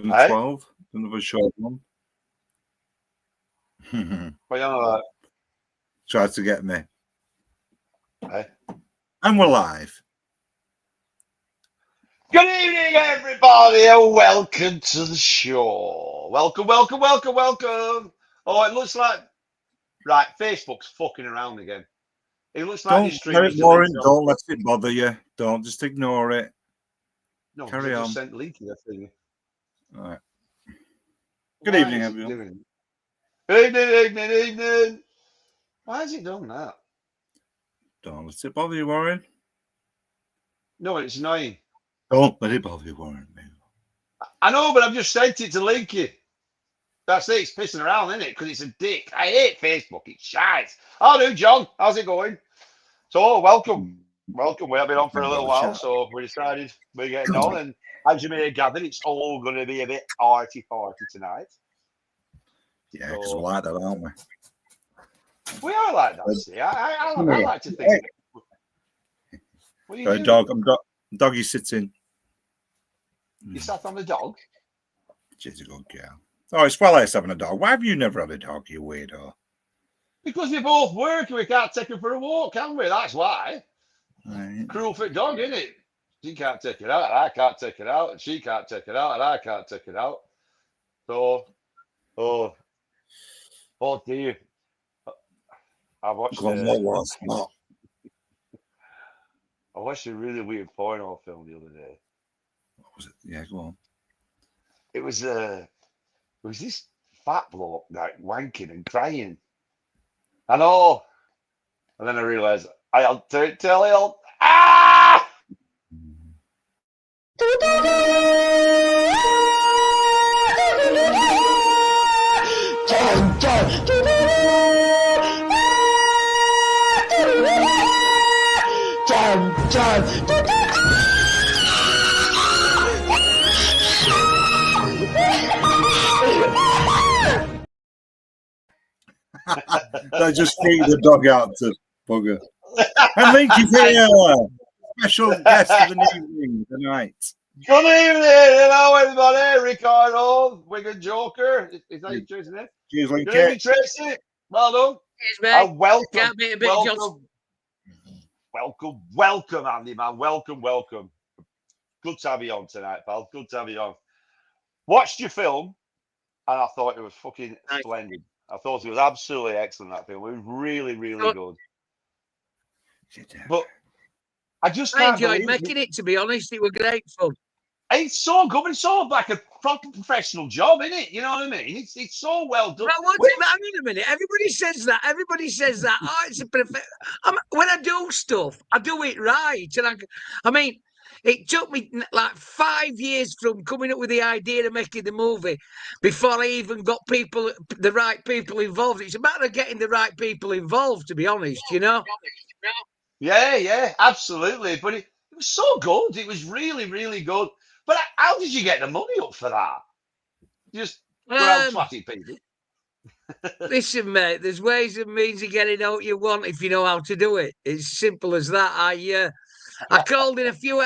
112. Another short one. What you on about? Tried to get me. Hey. And we're live. Good evening, everybody, and welcome to the show. Welcome. Oh, it looks like... Right, Facebook's fucking around again. It looks like Don't let it worry. Don't let it bother you. Don't just ignore it. No, carry on. Just sent Leaky that thing. All right. Good evening, everyone. Evening. Why has it done that? Don't let it bother you, Warren. No, it's annoying. Don't let it bother you, Warren. I know, but I've just sent it to Leaky. That's it. It's pissing around, isn't it? Because it's a dick. I hate Facebook. It's shite. How do, John? How's it going? So, welcome. We have been on for a little while, so we decided we're getting on. And as you may have gathered, it's all going to be a bit arty-farty tonight. Yeah, because we're like that, aren't we? We are like that, see. I like to think. What are you doing? Dog, I'm doggy sitting. You sat on the dog? She's a good girl. Oh, it's well nice having a dog. Why have you never had a dog, you weirdo? Because we both work and we can't take her for a walk, can we? That's why. Right. Cruel fit dog, isn't it? She can't take it out, and I can't take it out, and she can't take it out, and I can't take it out. So, oh dear. I watched I watched a really weird porno film the other day. What was it? Yeah, go on. It was this fat bloke like wanking and crying. I know. And then I realised I'll tell you. Ah! They just freaked the dog out to bugger. And Linky's here, special guest of the evening tonight. Good evening, hello everybody. Ricardo, Wigan Joker. Is that your choice name? Cheers, Linky. Good evening, Tracy. Well done. Cheers, mate. Welcome, Can't be a bit welcome, Andy, man. Welcome. Good to have you on tonight, pal. Good to have you on. Watched your film, and I thought it was fucking splendid. I thought it was absolutely excellent, that film. It was really, really good. But I just can't enjoyed making it, to be honest. It was great fun. It's so good, but it's all like a proper professional job, isn't it? You know what I mean? It's so well done. Hang on a minute. Everybody says that. Oh, it's a perfect. When I do stuff, I do it right. And I mean, it took me like 5 years from coming up with the idea of making the movie before I even got the right people involved. It's a matter of getting the right people involved, to be honest, you know? Yeah, absolutely. But it was so good. It was really, really good. But how did you get the money up for that? Just go out twatting people? Listen, mate, there's ways and means of getting out what you want if you know how to do it. It's simple as that. I called in a few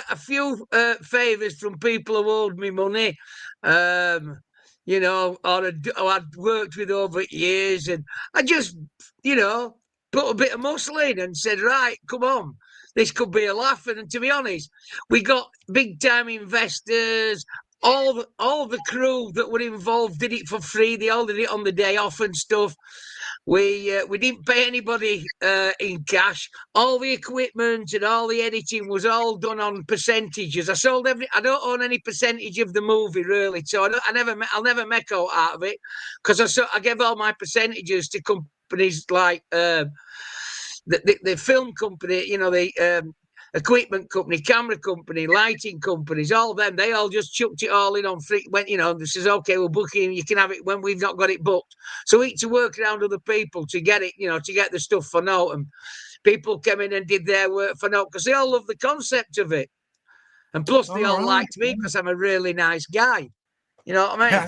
favours from people who owed me money, you know, or I'd worked with over years, and I just, you know, put a bit of muscle in and said, right, come on, this could be a laugh. And to be honest, we got big time investors. All the crew that were involved did it for free. They all did it on the day off and stuff. We didn't pay anybody in cash. All the equipment and all the editing was all done on percentages. I don't own any percentage of the movie really, so I'll never make out of it because I gave all my percentages to companies like the film company, you know, the equipment company, camera company, lighting companies, all of them, they all just chucked it all in on free. When, you know, this is okay, we'll book in, you can have it when we've not got it booked. So we had to work around other people to get it, you know, to get the stuff for note. And people came in and did their work for note because they all love the concept of it. And plus, they all liked me because I'm a really nice guy. You know what I mean?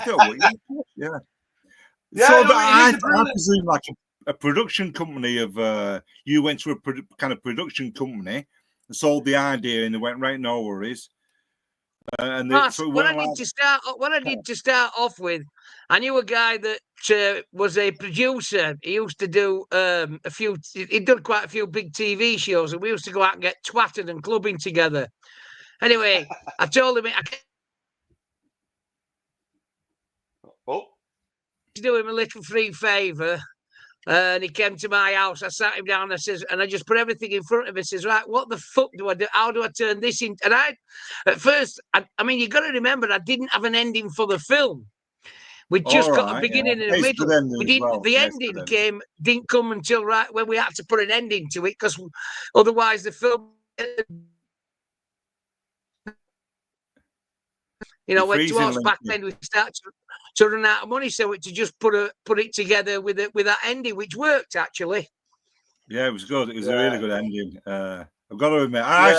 Yeah. So I presume like a production company of you went to a kind of production company and sold the idea and they went, right, no worries. And What I need to start off with, I knew a guy that was a producer. He used to do he'd done quite a few big TV shows, and we used to go out and get twatted and clubbing together. Anyway, I told him to do him a little free favour. And he came to my house. I sat him down. And I just put everything in front of him. Says, right, what the fuck do I do? How do I turn this in? And at first, I mean, you got to remember, I didn't have an ending for the film. We just got a beginning and a middle. The ending didn't come until right when we had to put an ending to it, because otherwise the film, went towards back then we started to run out of money, so to just put it together with that ending, which worked actually. Yeah, it was good. It was a really good ending. I've got to admit, I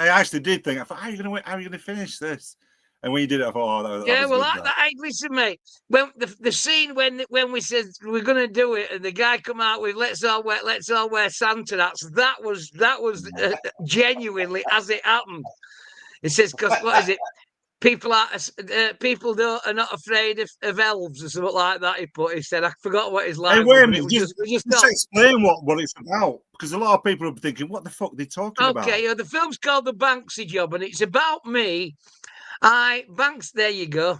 actually did think, I thought, how are you going to finish this? And when you did it, I thought, oh, that was good. Listen, mate. When the scene when we said we're going to do it, and the guy come out with let's all wear Santa hats. That was genuinely as it happened. It says, because what is it? People are not afraid of elves or something like that. He said, I forgot what his line. Hey, wait a minute, just explain what it's about, because a lot of people are thinking, what the fuck are they talking about? Okay, the film's called The Banksy Job, and it's about me. There you go.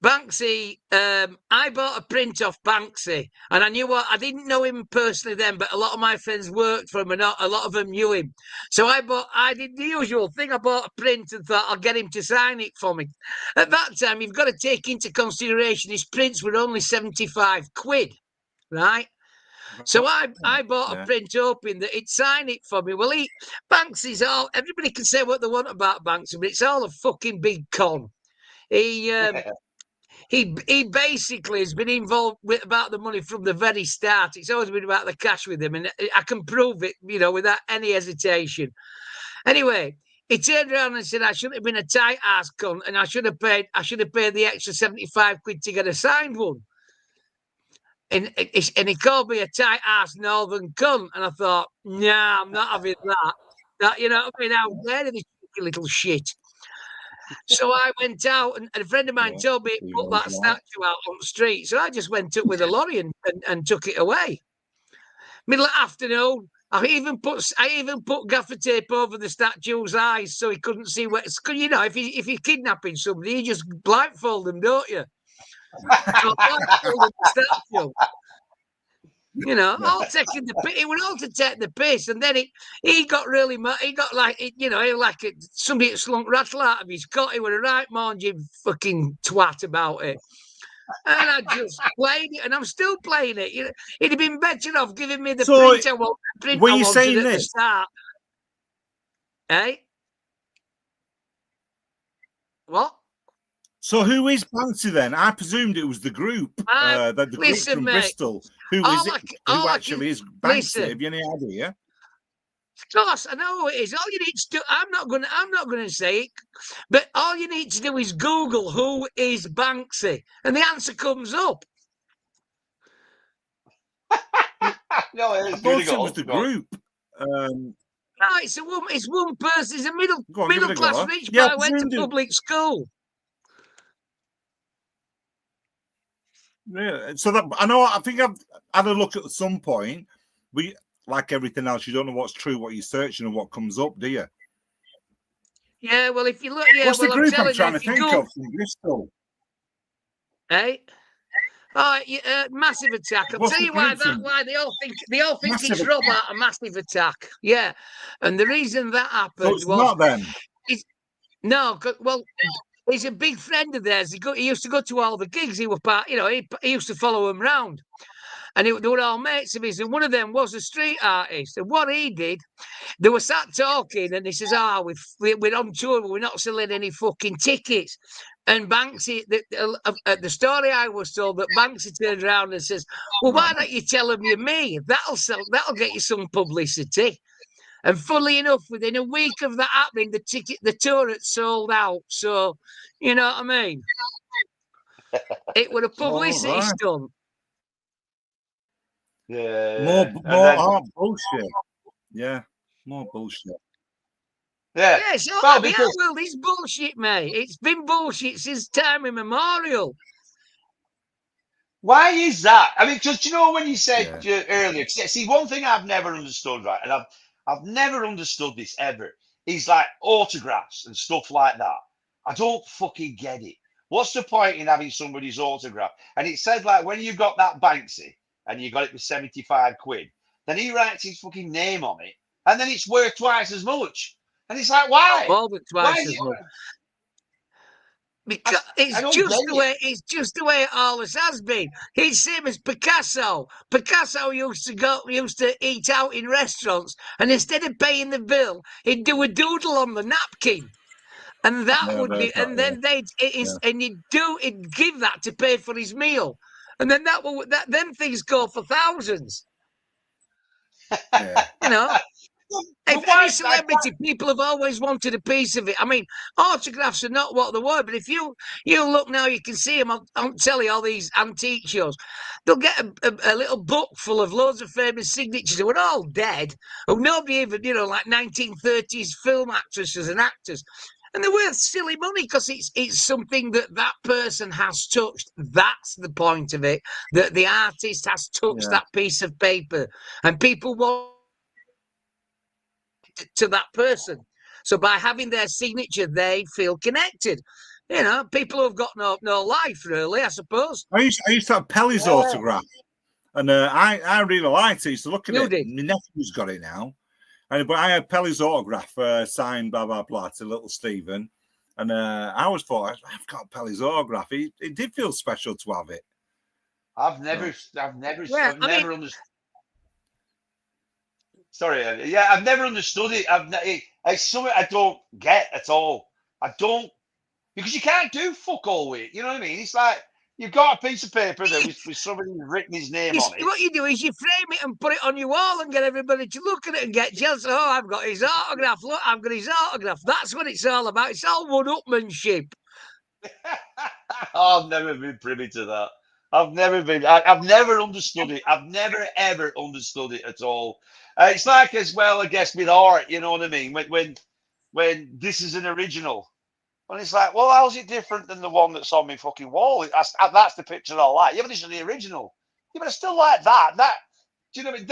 Banksy, I bought a print off Banksy, and I didn't know him personally then, but a lot of my friends worked for him, and a lot of them knew him. So I did the usual thing. I bought a print and thought I'll get him to sign it for me. At that time, you've got to take into consideration his prints were only 75 quid, right? So I bought a print hoping that he'd sign it for me. Well, Banksy's everybody can say what they want about Banksy, but it's all a fucking big con. He basically has been involved about the money from the very start. It's always been about the cash with him, and I can prove it, without any hesitation. Anyway, he turned around and said I should have been a tight ass cunt, and I should have paid the extra 75 quid to get a signed one. And he called me a tight ass northern cunt, and I thought, nah, I'm not having that. How dare this little shit? So I went out, and a friend of mine told me to put that statue out on the street. So I just went up with a lorry and took it away. Middle of afternoon, I even put gaffer tape over the statue's eyes so he couldn't see where. If you're kidnapping somebody, you just blindfold them, don't you? So blindfolded the statue. All taking the piss. He went all to take the piss, and then he got really mad. He got somebody that slunk rattle out of his cot. He was a right monging fucking twat about it. And I just played it, and I'm still playing it. He'd have been better off giving me the print I wanted. Were you saying this? The start. What? So who is Banksy then? I presumed it was the group, the group from Bristol. Who is it? Who actually is Banksy? Have you any idea? Of course, I know who it is. All you need to do, I'm not going to say it, but all you need to do is Google who is Banksy, and the answer comes up. No, I thought it was the group. No, it's a woman. It's one person. It's a middle class rich boy. Went to public school. Yeah, so that I think I've had a look at some point. Like everything else, you don't know what's true, what you're searching, and what comes up, do you? Yeah, well, if you look, what's the group I'm trying to think of from Bristol? Hey, Massive Attack. I'll tell you why they all think it's Rob out of Massive Attack. Yeah, and the reason that happened was not them. He's a big friend of theirs. He used to go to all the gigs. He was part, he used to follow them round. And they were all mates of his. And one of them was a street artist. And what he did, they were sat talking, and he says, we're on tour, but we're not selling any fucking tickets. And Banksy, the story I was told, that Banksy turned around and says, well, why don't you tell them you're me? That'll get you some publicity. And funnily enough, within a week of that happening, the tour had sold out. So, you know what I mean? It was a publicity stunt. Yeah. More bullshit. Yeah, more bullshit. Yeah. Yeah, so Well, the because art world is bullshit, mate. It's been bullshit since time immemorial. why is that? I mean, because you know when you said Yeah. earlier, see, one thing I've never understood, right, and I've never understood this ever, is like autographs and stuff like that. I don't fucking get it. What's the point in having somebody's autograph? And it said like when you got that Banksy and you got it for 75 quid, then he writes his fucking name on it, and then it's worth twice as much. And it's like, why? More than Why twice is as it? much. Because I don't get it. it's just the way it always has been. It's same as Picasso. Picasso used to eat out in restaurants, and instead of paying the bill, he'd do a doodle on the napkin. And that Yeah, would be, and then he'd give that to pay for his meal. And then then things go for thousands. yeah. You know, But if why? any celebrity, people have always wanted a piece of it. I mean, autographs are not what they were, but if you look now, you can see them on telly, all these antique shows. They'll get a little book full of loads of famous signatures who are all dead, who nobody even, like 1930s film actresses and actors. And they're worth silly money because it's something that person has touched. That's the point of it, that the artist has touched that piece of paper. And people want to that person. So by having their signature, they feel connected. People who've got no life, really, I suppose. I used to have Pelly's autograph, and I really liked it. So look at it. My nephew's got it now. But I had Pelly's autograph signed, blah, blah, blah, to little Stephen. And I always thought, I've got Pelly's autograph. It did feel special to have it. I've never understood. Sorry, I've never understood it. It's something I don't get at all. I don't, because you can't do fuck all with it. You know what I mean? It's like you've got a piece of paper there with somebody who's written his name on it. What you do is you frame it and put it on your wall and get everybody to look at it and get jealous. Oh, I've got his autograph. Look, I've got his autograph. That's what it's all about. It's all one-upmanship. I've never been privy to that. I've never understood it. I've never ever understood it at all. It's like as well, I guess, with art. You know what I mean? When this is an original, and it's like, well, how's it different than the one that's on my fucking wall? That's the picture I like. Yeah, but this is the original. Yeah, but I still like that. Do you know what I mean?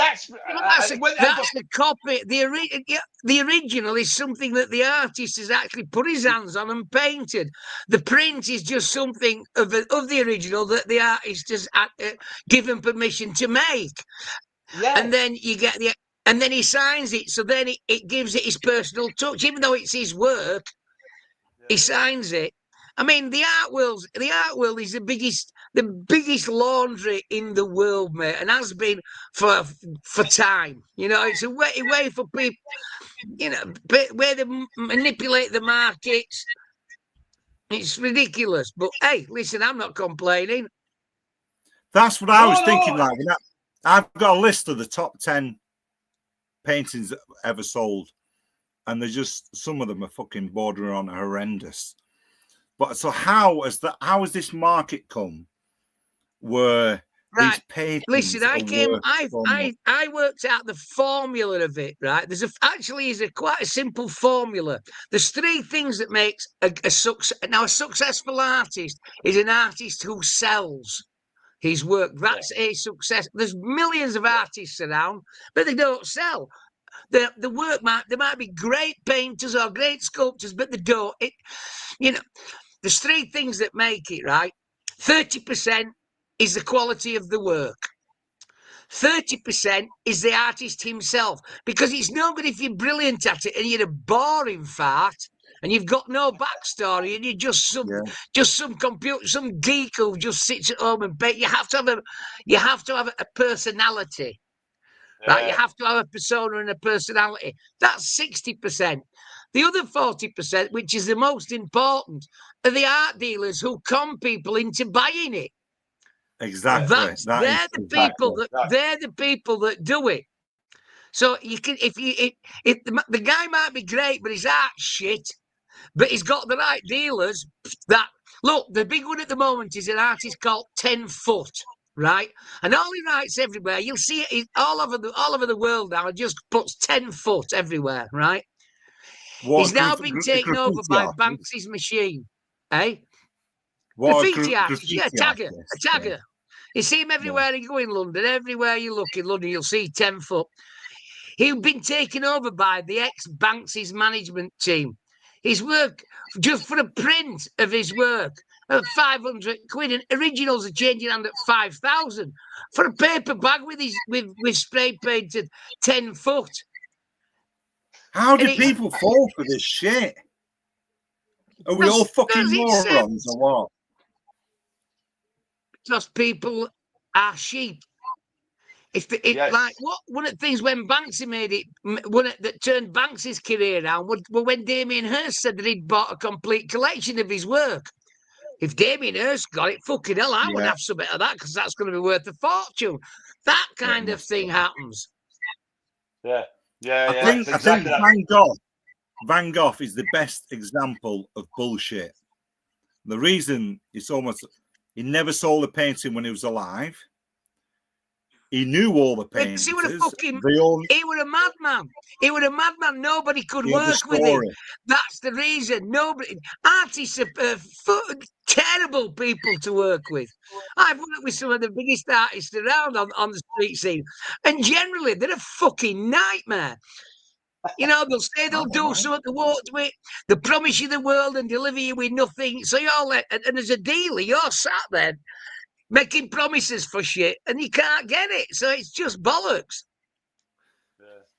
That's a copy. The original is something that the artist has actually put his hands on and painted. The print is just something of the original that the artist has given permission to make. Yeah. And then you get and then he signs it. So then it gives it his personal touch, even though it's his work. He signs it. I mean, the art world is the biggest laundry in the world, mate, and has been for time. It's a way for people, where they manipulate the markets. It's ridiculous. But hey, listen, I'm not complaining. That's what I was thinking. Like, I've got a list of the top 10 paintings that ever sold, and they're just, some of them are fucking bordering on horrendous. But so how has this market come where these paintings? Listen, I worked out the formula of it. Right, there's quite a simple formula. There's three things that makes a success. Now, a successful artist is an artist who sells his work. That's a success. There's millions of artists around, but they don't sell. The work there might be great painters or great sculptors, but they don't. There's three things that make it, right? 30% is the quality of the work. 30% is the artist himself, because it's no good if you're brilliant at it and you're a boring fart and you've got no backstory and you're just some geek who just sits at home and paint. You have to have a personality. Right, you have to have a persona and a personality. That's 60%. The other 40%, which is the most important, are the art dealers who con people into buying it. Exactly. They're the people that do it. So you can, if the guy might be great, but his art's shit, but he's got the right dealers. Look, the big one at the moment is an artist called 10 Foot. Right, and all he writes everywhere, you'll see it all over the world now. It just puts 10 Foot everywhere, right? He's now been taken over by artist? Banksy's machine. Eh? What Graffiti artist, yeah, tagger, artist? a tagger. Yeah. You see him everywhere you go in London. Everywhere you look in London, you'll see 10 foot. He'd been taken over by the ex-Banksy's management team. His work, just for a print of his work, at 500 quid, and originals are changing hand at 5,000 for a paper bag with spray painted 10 foot. How do people fall for this shit? Are we all fucking morons or what? Because people are sheep. Like what one of the things when Banksy made it, that turned Banksy's career around, were when Damien Hirst said that he'd bought a complete collection of his work. If Damien Hirst got it, fucking hell, I would have some of that because that's going to be worth a fortune. That kind of thing happens. Yeah. I think Van Gogh is the best example of bullshit. The reason he never sold a painting when he was alive. He knew all the painters. He was a madman. He was a madman. Nobody could work with him. That's the reason. Nobody. Artists are terrible people to work with. I've worked with some of the biggest artists around on the street scene, and generally they're a fucking nightmare. You know, they'll say they'll do something to walk to it. They'll promise you the world and deliver you with nothing. So and as a dealer, you're sat there making promises for shit and you can't get it. So it's just bollocks.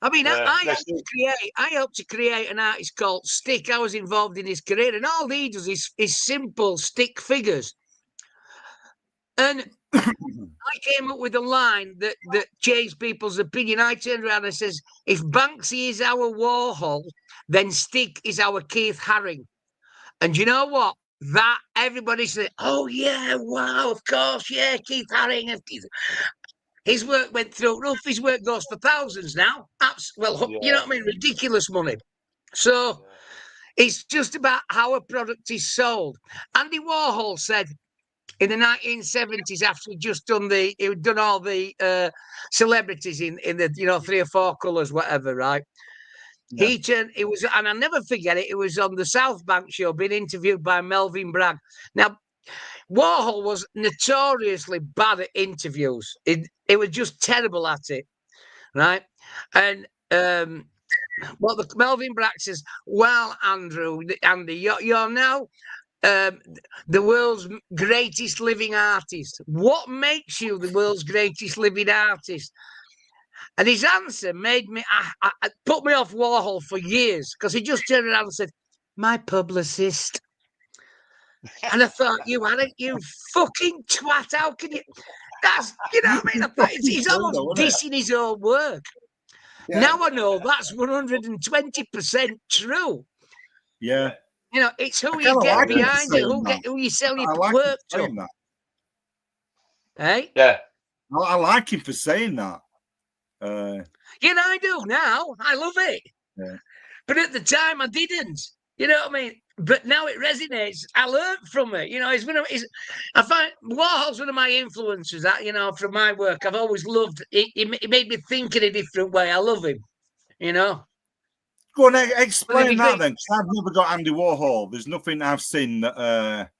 I mean, I helped to create an artist called Stick. I was involved in his career, and all he does is simple stick figures. And I came up with a line that changed people's opinion. I turned around and says, if Banksy is our Warhol, then Stick is our Keith Haring. And you know what? That everybody said, oh yeah, wow, of course, yeah, Keith Haring. His work went through roof. His work goes for thousands now. You know what I mean? Ridiculous money. So it's just about how a product is sold. Andy Warhol said in the 1970s, after he'd done all the celebrities in the 3 or 4 colours, whatever, right? Yeah. And I'll never forget it. It was on the South Bank show, being interviewed by Melvin Bragg. Now, Warhol was notoriously bad at interviews. It was just terrible at it, right? And Melvin Bragg says, well, Andy, you're now the world's greatest living artist. What makes you the world's greatest living artist? And his answer made me, put me off Warhol for years, because he just turned around and said, my publicist. And I thought, you fucking twat, how can you? That's, you know what I mean? I thought, he's almost dissing his own work. Yeah. Now I know that's 120% true. Yeah. You know, it's who you get behind you, who you sell your work to. Hey? Yeah. I like him for saying that. You know, I do now. I love it. Yeah. But at the time, I didn't. You know what I mean? But now it resonates. I learned from it. You know, I find Warhol's one of my influences. From my work, I've always loved. He made me think in a different way. I love him. You know. Go on, explain that then. I've never got Andy Warhol. There's nothing I've seen that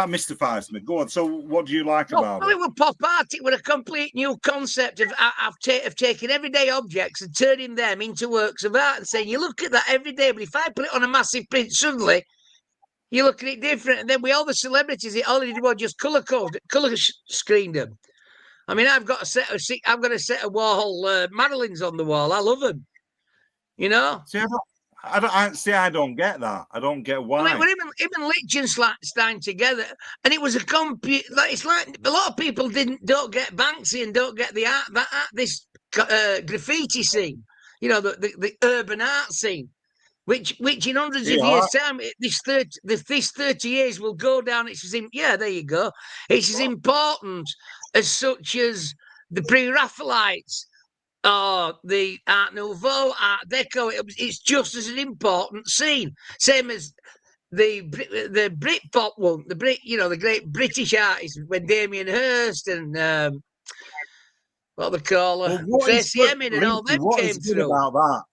mystifies me. Go on. So, what do you like about it? It was pop art. It was a complete new concept of taking everyday objects and turning them into works of art and saying, you look at that every day, but if I put it on a massive print, suddenly you look at it different. And then with all the celebrities, all they did was just colour screened them. I mean, I've got a set of Warhol Madeleines on the wall. I love them. You know. See, I don't get that. I don't get why. Well, him and Lichtenstein together, and it was a it's like a lot of people don't get Banksy and don't get this graffiti scene. You know, the urban art scene, which in hundreds of years' time, this 30 years will go down. There you go. It's as important as such as the pre-Raphaelites. The Art Nouveau, Art Deco, it's just as an important scene. Same as the Britpop one, the great British artists when Damien Hirst and what they call her, Tracy Emin and all them came through. About that?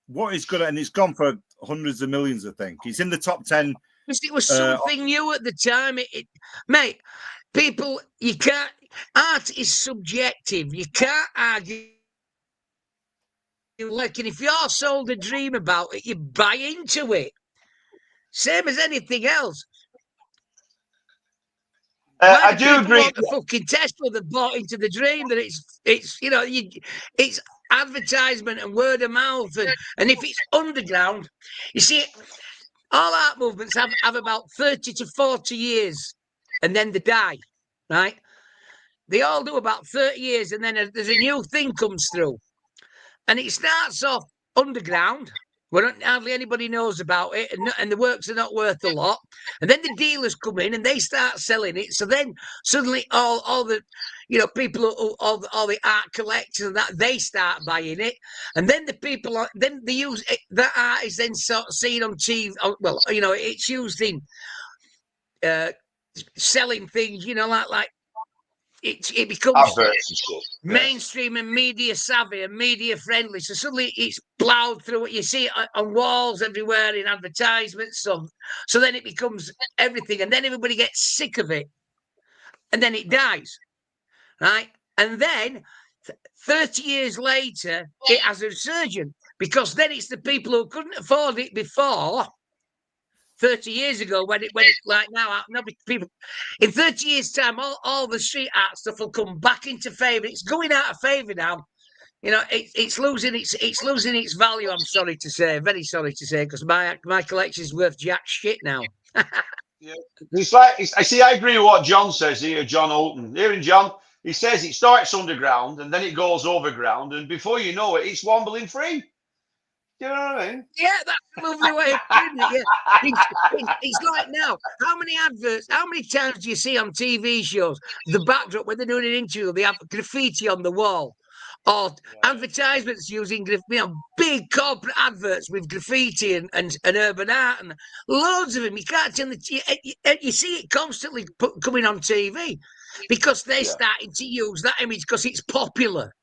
what is good, and it's gone for hundreds of millions. I think it's in the top 10. It was something new at the time. Mate, people, you can't. Art is subjective. You can't argue. Like, and if you're sold a dream about it, you buy into it. Same as anything else. I do agree. Want a fucking Tesla that bought into the dream that it's you know it's advertisement and word of mouth and if it's underground, you see, all art movements have about 30 to 40 years, and then they die, right? They all do about 30 years, and then there's a new thing comes through, and it starts off underground, where hardly anybody knows about it, and the works are not worth a lot. And then the dealers come in and they start selling it. So then suddenly all the people, all the art collectors and that, they start buying it. And then the people, then they use it, that art is then sort of seen on TV. Well, it's used in selling things, like it becomes mainstream and media savvy and media friendly. So suddenly it's plowed through it. You see it on walls everywhere in advertisements. So then it becomes everything. And then everybody gets sick of it. And then it dies. Right? And then 30 years later, it has a resurgence. Because then it's the people who couldn't afford it before 30 years ago, when it like now, people in 30 years' time, all the street art stuff will come back into favour. It's going out of favour now. It's losing its value. I'm sorry to say, very sorry to say, because my collection is worth jack shit now. Yeah. It's like I see. I agree with what John says here. John Olton, hearing John, he says it starts underground and then it goes overground, and before you know it, it's wombling free. You know what I mean? Yeah, that's a lovely way of putting it. Yeah, it's like now. How many times do you see on TV shows the backdrop when they're doing an interview, they have graffiti on the wall, or advertisements using big corporate adverts with graffiti and urban art and loads of them. You can't tell you see it constantly coming on TV because they're starting to use that image because it's popular.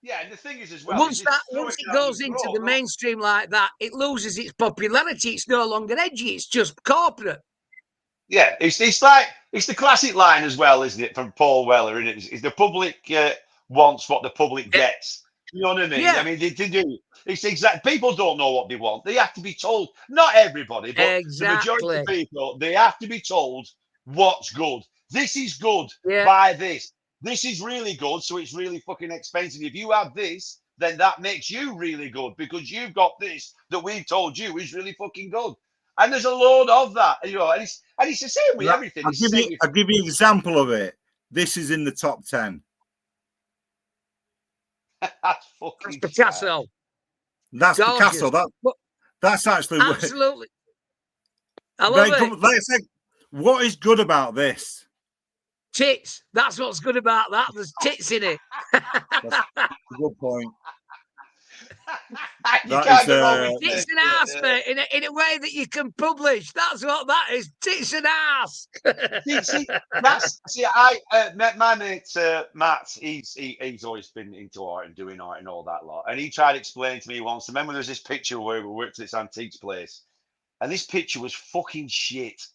Yeah, and the thing is as well. Once it goes into the mainstream like that, it loses its popularity. It's no longer edgy. It's just corporate. Yeah, it's the classic line as well, isn't it, from Paul Weller? And it's the public wants what the public gets. You know what I mean? Yeah. I mean, they do. It's exact. People don't know what they want. They have to be told. Not everybody, but the majority of people, they have to be told what's good. This is good. Yeah. Buy this. This is really good, so it's really fucking expensive. If you have this, then that makes you really good because you've got this that we've told you is really fucking good. And there's a load of that, and it's the same with everything. I'll give you an example of it. This is in the top 10. That's fucking Picasso. That's gorgeous. Picasso. That's actually absolutely. I love it. Let's say, what is good about this? Tits. That's what's good about that. There's tits in it. That's a good point. Tits and ass, mate, in a way that you can publish. That's what that is. Tits and ass. My mate Matt. He's always been into art and doing art and all that lot. And he tried to explain to me once. Remember, there's this picture where we worked at this antiques place, and this picture was fucking shit.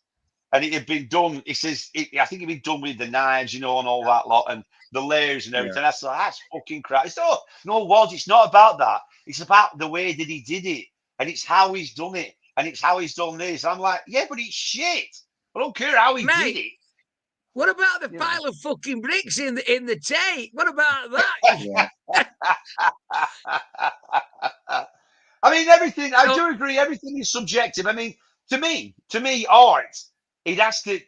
And it had been done. He says, I think it'd been done with the knives, and all that lot, and the layers and everything. Yeah. I said, that's fucking crap. It's it's not about that. It's about the way that he did it, and it's how he's done it, and it's how he's done this. I'm like, yeah, but it's shit. I don't care how he did it. What about the pile of fucking bricks in the tape? What about that? I mean, everything. I do agree. Everything is subjective. I mean, to me, art. It has to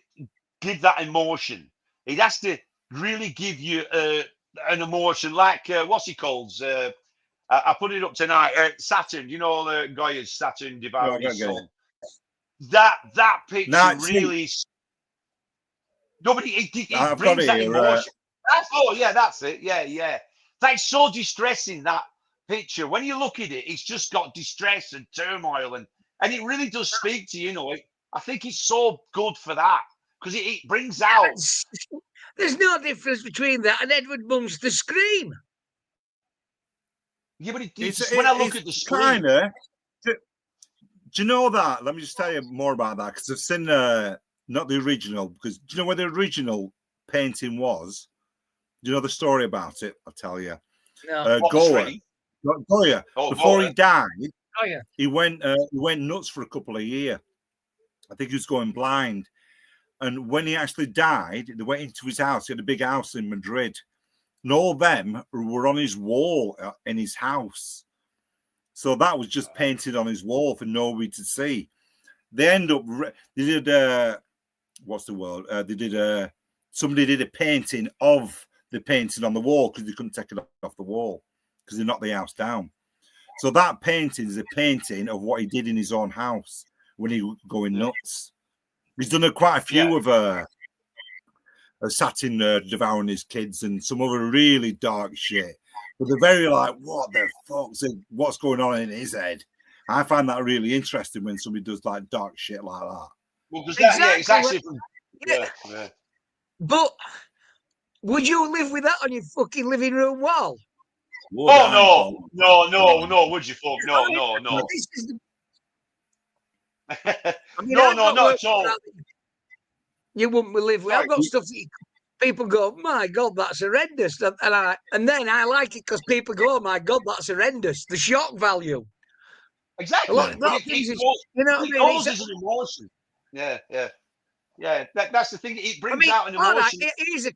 give that emotion. It has to really give you an emotion, like what's he called? I put it up tonight. Saturn, Goya's Saturn devouring his son. That picture really. Nobody. It brings that emotion. That's it. Yeah. That's so distressing. That picture. When you look at it, it's just got distress and turmoil, and it really does speak to you. I think it's so good for that because it brings out. There's no difference between that and Edward Munch's The Scream. Yeah, but It's when I look at the screen, kind of. Do you know that? Let me just tell you more about that because I've seen not the original. Because do you know where the original painting was? Do you know the story about it? I'll tell you. No. Goya. Oh, Before he died, Oh yeah. he went nuts for a couple of years. I think he was going blind. And when he actually died, they went into his house. He had a big house in Madrid. And all them were on his wall in his house. So that was just painted on his wall for nobody to see. They end up, they did, what's the word? Somebody did a painting of the painting on the wall because they couldn't take it off the wall because they knocked the house down. So that painting is a painting of what he did in his own house when he was going nuts. He's done quite a few of Satin devouring his kids and some other really dark shit. But they're very like, what the fuck's what's going on in his head? I find that really interesting when somebody does like dark shit like that. well, because Exactly. it's actually from, Yeah. yeah. But would you live with that on your fucking living room wall? Oh no! Would you, folk? No. This is the, I mean, No, I've got not work at all. that you wouldn't live with. I've got stuff that people go, my God, that's horrendous. And then I like it because people go, oh my God, that's horrendous. The shock value. Exactly. A lot of things is, you know what I mean? It's an emotion. Yeah. That's the thing. It brings out an all right, emotion.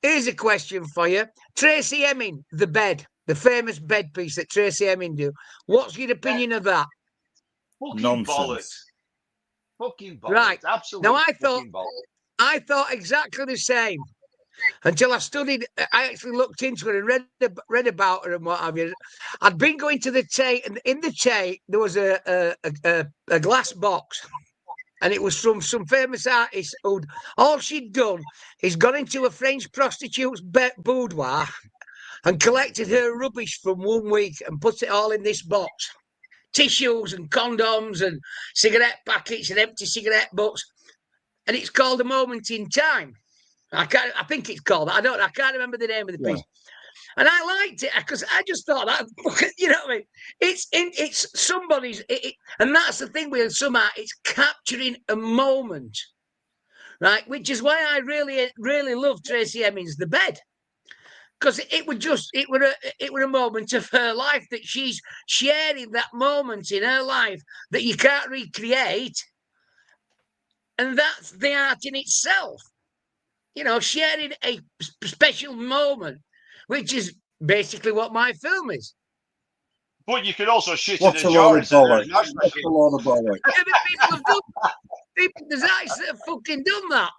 here's a question for you. Tracy Emin, the bed, the famous bed piece that Tracy Emin do. What's your opinion of that? Fucking Nonsense. bollocks. Fucking bollocks. Right. Absolutely. Now Bollocks. I thought exactly the same until I studied. I actually looked into it and read about her and what have you. I'd been going to the Tate, and in the Tate there was a glass box, and it was from some famous artist who all she'd done is gone into a French prostitute's boudoir and collected her rubbish from 1 week and put it all in this box. Tissues and condoms and cigarette packets and empty cigarette butts. And it's called A Moment in Time. I think it's called that. I can't remember the name of the piece. And I liked it because I just thought that, you know what I mean? It's somebody's, and that's the thing with some art, it's capturing a moment, right? Which is why I really, really love Tracy Emin's The Bed. Because it were a moment of her life that she's sharing, that moment in her life that you can't recreate. And that's the art in itself. You know, sharing a special moment, which is basically what my film is. But you could also shit What's in a a jar load and of sit there bollocks? and mash What's a load of bollocks? People have done. There's acts that have fucking done that.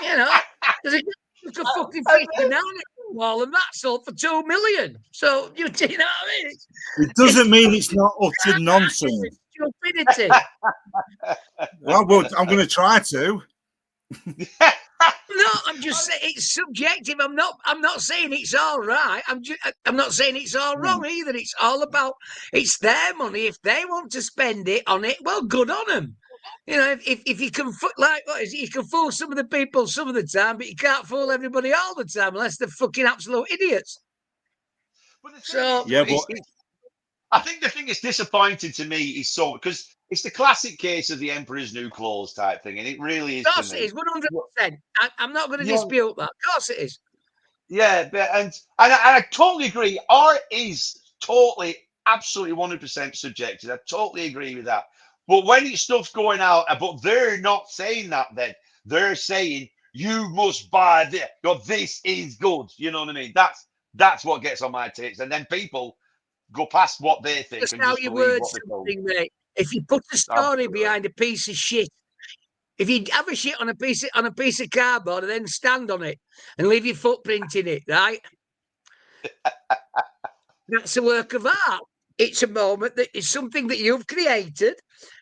You know, there's a guy a fucking fish banana wall, and that's sold for 2 million. So you know what I mean? It doesn't mean it's not utter nonsense. Stupidity. I'm going to try to. No, I'm just saying it's subjective. I'm not saying it's all right. I'm not saying it's all wrong either. It's all about, it's their money. If they want to spend it on it, well, good on them. You know, if you can, like, what is it? You can fool some of the people some of the time, but you can't fool everybody all the time unless they're fucking absolute idiots. I think the thing that's disappointing to me is because it's the classic case of the Emperor's New Clothes type thing, and it really is. Of course it is, 100%. I'm not going to dispute that. Of course it is. Yeah, but and I totally agree. Art is totally, absolutely 100% subjective. I totally agree with that. But when it's stuff's going out, but they're not saying that then. They're saying, you must buy this. This is good. You know what I mean? That's what gets on my tits. And then people go past what they think Just and how just you believe word what they're told. something, mate. If you put a story behind a piece of shit, if you have a shit on a piece of cardboard and then stand on it and leave your footprint in it, right? That's a work of art. It's a moment that is something that you've created.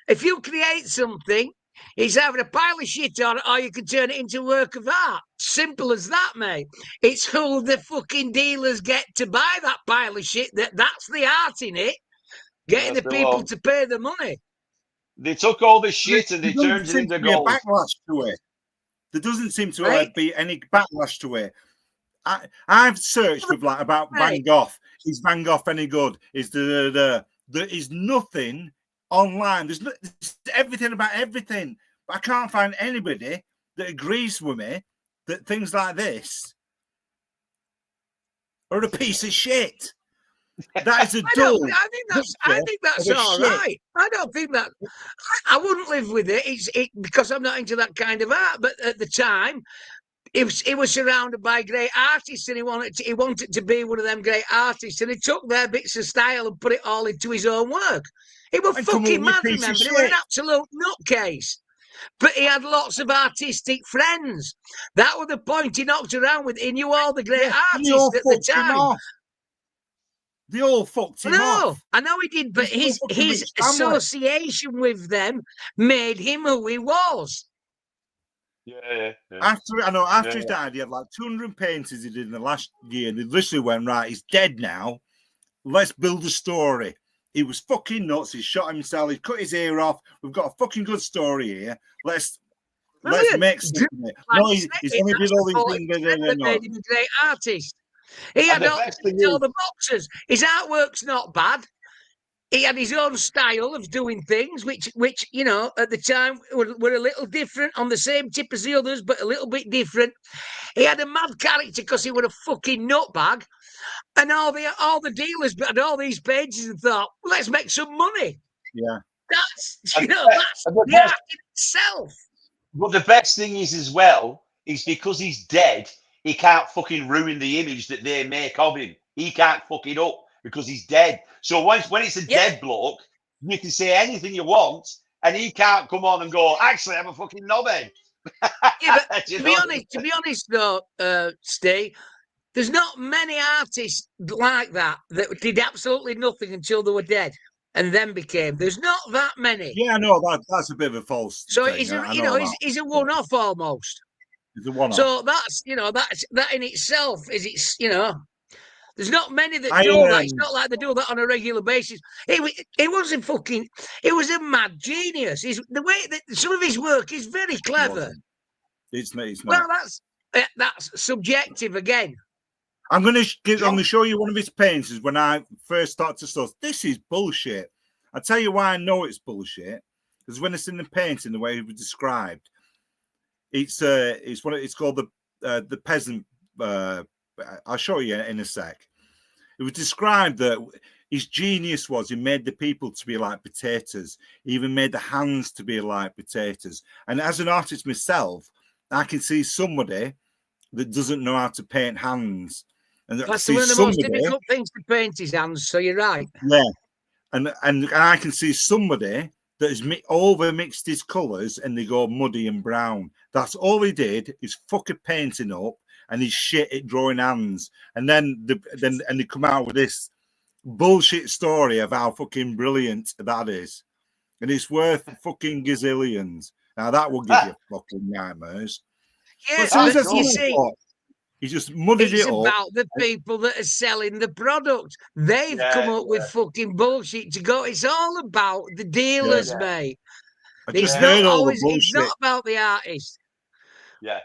If you create something, it's either a pile of shit on it or you can turn it into a work of art. Simple as that, mate. It's who the fucking dealers get to buy that pile of shit. That's the art in it. Getting the people to pay the money. They took all this shit and they turned it into gold. Backlash to it. There doesn't seem to be any backlash to it. I've searched with like about Van Gogh. Is Van Gogh any good? Is there is nothing online. There's everything about everything, but I can't find anybody that agrees with me that things like this are a piece of shit. That is a dull. I think that's all right. I don't think that. I wouldn't live with it. Because I'm not into that kind of art. But at the time, he was surrounded by great artists, and he wanted to be one of them great artists, and he took their bits of style and put it all into his own work. He was fucking mad. Remember, he was an absolute nutcase. But he had lots of artistic friends. That was the point. He knocked around with. He knew all the great artists at the time. They all fucked him off. I know he did, but his association with them made him who he was. Yeah. After he died, he had like 200 paintings he did in the last year. And they literally went, right, he's dead now. Let's build a story. He was fucking nuts. He shot himself. He cut his ear off. We've got a fucking good story here. Let's make something. No, he's only did all these things. That made him a great artist. He had all the boxes. His artwork's not bad. He had his own style of doing things, which you know, at the time were a little different, on the same tip as the others, but a little bit different. He had a mad character because he was a fucking nutbag, and all the dealers had all these pages and thought, let's make some money. Yeah, that's the art in itself. But the best thing is as well is because he's dead. He can't fucking ruin the image that they make of him. He can't fuck it up because he's dead. So when it's a dead bloke, you can say anything you want, and he can't come on and go, actually, I'm a fucking knobhead. Yeah, but to be honest though, Steve, there's not many artists like that did absolutely nothing until they were dead and then became. There's not that many. Yeah, no, that's a bit of a false. So thing. he's a one-off almost. It's a one-off. So that in itself is there's not many that do that. It's not like they do that on a regular basis. He wasn't fucking. He was a mad genius. The way that some of his work is very clever. It's not. Well, that's subjective again. I'm going to show you one of his paintings when I first started to study. This is bullshit. I'll tell you why I know it's bullshit. Because when it's in the painting, the way it was described, it's called the peasant. I'll show you in a sec. It was described that his genius was he made the people to be like potatoes. He even made the hands to be like potatoes. And as an artist myself, I can see somebody that doesn't know how to paint hands. And that's one of the most difficult things to paint his hands. So you're right. Yeah, and I can see somebody that has over mixed his colours and they go muddy and brown. That's all he did is fuck a painting up. And he's shit at drawing hands, and then they come out with this bullshit story of how fucking brilliant that is, and it's worth fucking gazillions. Now that will give you fucking nightmares. Yeah, but you see, he just muddied it up. It's about the people that are selling the product. They've come up with fucking bullshit to go. It's all about the dealers, mate. It's not about the artist. Yeah.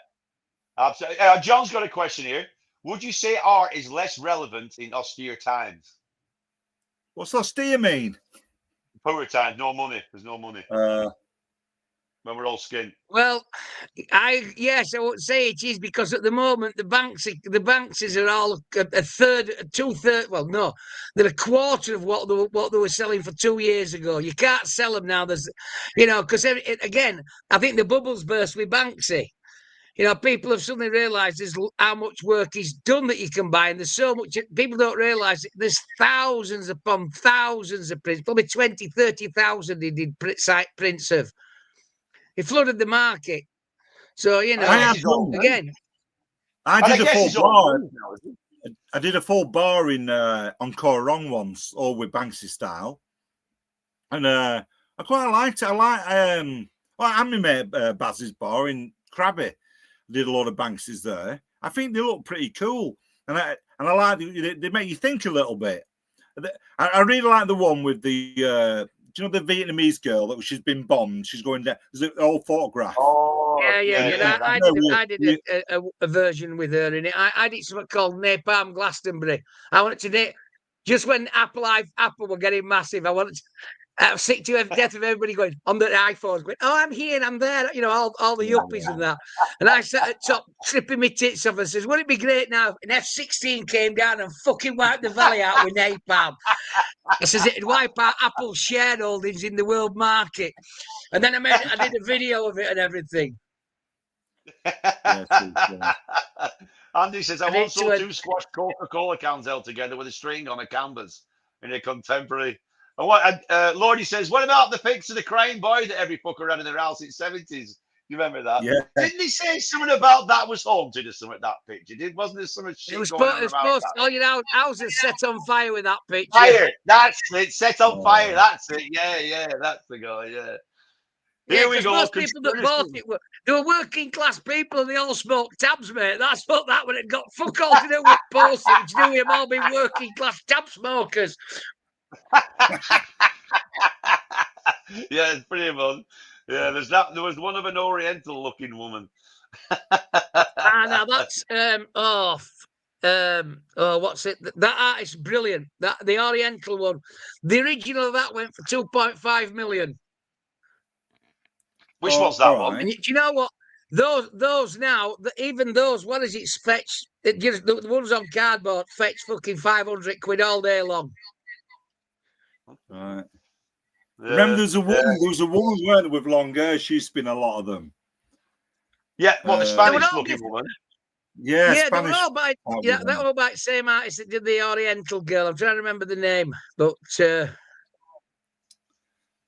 Absolutely. John's got a question here. Would you say art is less relevant in austere times? What's austere mean? Poor times, no money. There's no money. When we're all skint. Well, I would say it is because at the moment the Bankses are all a third, 2/3. Well, no, they're a quarter of what they were selling for 2 years ago. You can't sell them now. There's, because again, I think the bubbles burst with Banksy. People have suddenly realised there's how much work he's done that you can buy, and there's so much. People don't realise there's thousands upon thousands of prints, probably 20, 30,000 he did prints of. He flooded the market. So, again. I did a full bar in on Corong once, all with Banksy style. And I quite liked it. I my mate Baz's bar in Crabby. Did a lot of Banksy's there. I think they look pretty cool, and I like they make you think a little bit. I really like the one with the the Vietnamese girl that she's been bombed. She's going down. There's an old photograph. Oh I did a version with her in it. I did something called Napalm Glastonbury. I wanted to just when Apple were getting massive. I wanted to sick to death of everybody going on their iPhones, going, "Oh, I'm here and I'm there," all the yuppies and that. And I sat at top, stripping my tits off, and says, "Wouldn't it be great now if an F-16 came down and fucking wiped the valley out with napalm?" I says it'd wipe out Apple's shareholdings in the world market. And then I did a video of it and everything. Andy says, I once saw 2 squashed Coca-Cola cans held together with a string on a canvas in a contemporary. And Lordy says, what about the pics of the crying boy that every fucker had in their house in the 70s? You remember that? Yeah. Didn't he say something about that was haunted or something, that picture? Wasn't there some shit going on about that? All your houses set on fire with that picture. Fire, that's it. Set on fire, that's it. Yeah, that's the guy, yeah. Here we go. Most people that bought it they were working class people and they all smoked tabs, mate. That's what that one had got fuck all to do with postage. To do with them all being working class tab smokers. Yeah, it's pretty much. Yeah, there was one of an Oriental looking woman. Now that's what's it? That artist's brilliant. The Oriental one. The original of that went for 2.5 million. Which one's that one? And do you know what? Those now, even those, what is it? Fetch the ones on cardboard fetch fucking 500 quid all day long. Right. Yeah, remember, there was a woman weren't there, with long hair. She used to spin a lot of them. Yeah, the Spanish looking woman. Yeah, yeah, Spanish. They were all by the same artist that did the Oriental girl. I'm trying to remember the name, but yeah,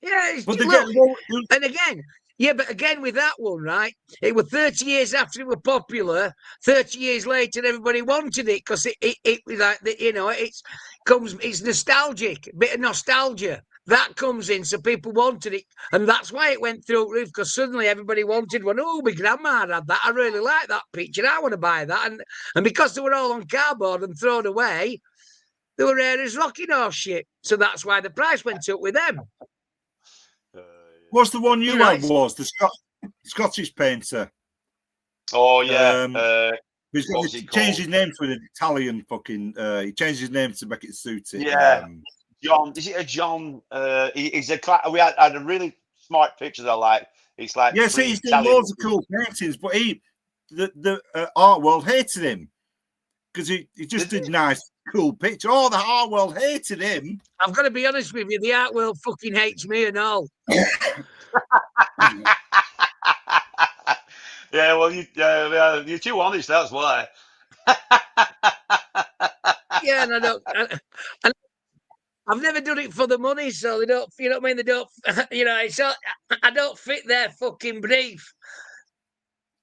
and again. Yeah, but again with that one, right? It was 30 years after it was popular. 30 years later, everybody wanted it because it was like it's nostalgic, a bit of nostalgia that comes in, so people wanted it, and that's why it went through the roof because suddenly everybody wanted one. Oh, my grandma had that. I really like that picture. I want to buy that, and because they were all on cardboard and thrown away, they were rare as rocking horse shit. So that's why the price went up with them. What's the one you had was the Scottish painter? Oh yeah, he's changed his name to an Italian fucking. He changed his name to make it suit it. Yeah, John. Is it a John? He's we had a really smart picture that I like. It's like he's done loads of cool paintings, but the art world hated him because he just did nice. Cool picture. Oh, the art world hated him. I've got to be honest with you, the art world fucking hates me and all. Yeah, well, you're too honest. That's why. Yeah, and I don't. I've never done it for the money, so they don't. You know what I mean? They don't. I don't fit their fucking brief.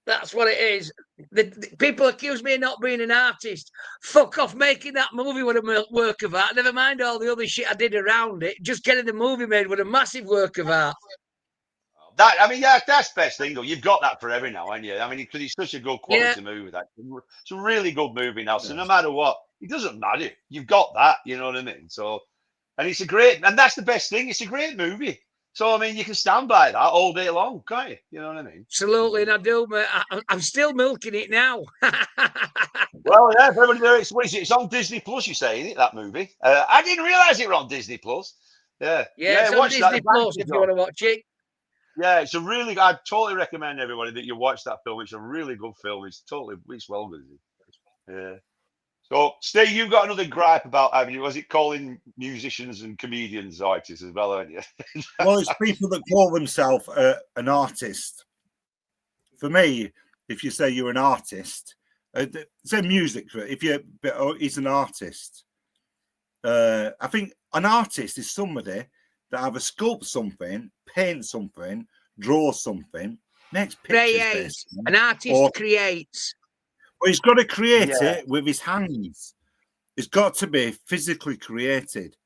That's what it is. The people accuse me of not being an artist. Fuck off, making that movie with a work of art. Never mind all the other shit I did around it. Just getting the movie made with a massive work of art. That's the best thing, though. You've got that forever now, haven't you? I mean, because it's such a good quality movie. It's a really good movie now. So no matter what, it doesn't matter. You've got that, you know what I mean? So, and that's the best thing. It's a great movie. So, I mean, you can stand by that all day long, can't you? You know what I mean? Absolutely, and I do, mate. I'm still milking it now. Well, yeah, everybody knows. It's on Disney Plus, you say, isn't it, that movie? I didn't realise it was on Disney Plus. Yeah, it's on Disney Plus if you want to watch it. Yeah, I totally recommend everybody that you watch that film. It's a really good film. It's well good. Yeah. So, Steve, you've got another gripe about, haven't you? Was it calling musicians and comedians artists as well, haven't you? Well, it's people that call themselves an artist. For me, if you say you're an artist, say music, he's an artist. I think an artist is somebody that either sculpts something, paints something, draws something, makes pictures. An artist creates. Well, he's got to create it with his hands. It's got to be physically created.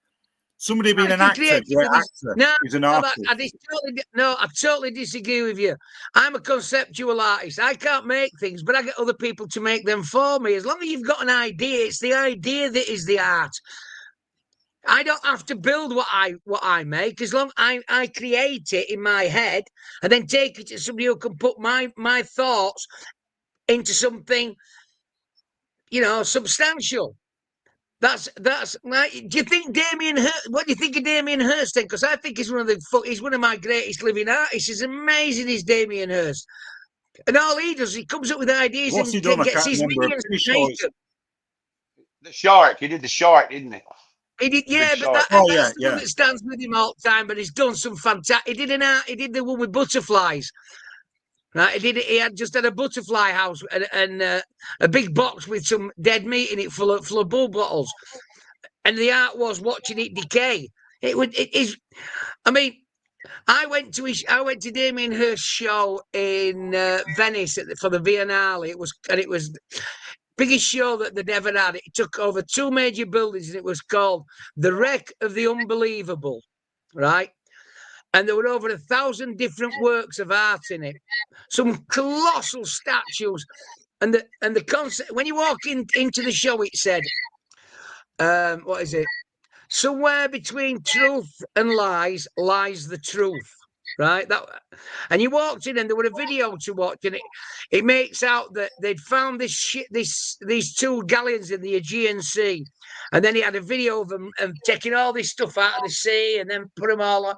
Somebody being an actor, is an artist. I totally disagree with you. I'm a conceptual artist. I can't make things, but I get other people to make them for me. As long as you've got an idea, it's the idea that is the art. I don't have to build what I make, as long I create it in my head and then take it to somebody who can put my thoughts into something, substantial. That's like. Do you think Damien Hirst? What do you think of Damien Hirst then? Because I think he's one of my greatest living artists. He's amazing, is Damien Hirst. And all he does, he comes up with ideas What's he and done? I gets can't his remember. I'm minions pretty to sure make them. The shark. He did the shark, didn't he? He did, The big yeah, but shark. that's the one that stands with him all the time. But he's done some fantastic. He did the one with butterflies. Right, he had just had a butterfly house and a big box with some dead meat in it, full of bull bottles, and the art was watching it decay. It is. I mean, I went to Damien Hirst's show in Venice for the Biennale. It was biggest show that they'd ever had. It took over 2 major buildings, and it was called The Wreck of the Unbelievable, right? And there were over 1,000 different works of art in it, some colossal statues. And the concept, when you walk into the show, it said, what is it? Somewhere between truth and lies lies the truth, right? And you walked in, and there were a video to watch, and it makes out that they'd found these 2 galleons in the Aegean Sea, and then he had a video of them and taking all this stuff out of the sea and then put them all on.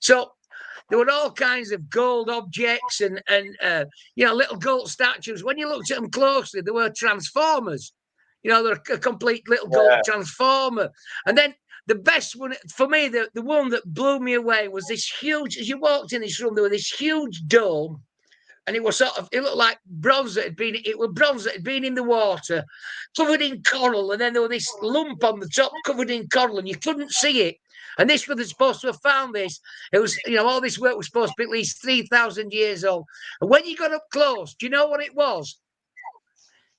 So there were all kinds of gold objects and little gold statues. When you looked at them closely, they were transformers. They're a complete little gold transformer. And then the best one for me, the one that blew me away was this huge. As you walked in this room, there was this huge dome, and it looked like bronze that had been. It was bronze that had been in the water, covered in coral, and then there was this lump on the top covered in coral, and you couldn't see it. And this was supposed to have found this. It was, all this work was supposed to be at least 3,000 years old. And when you got up close, do you know what it was?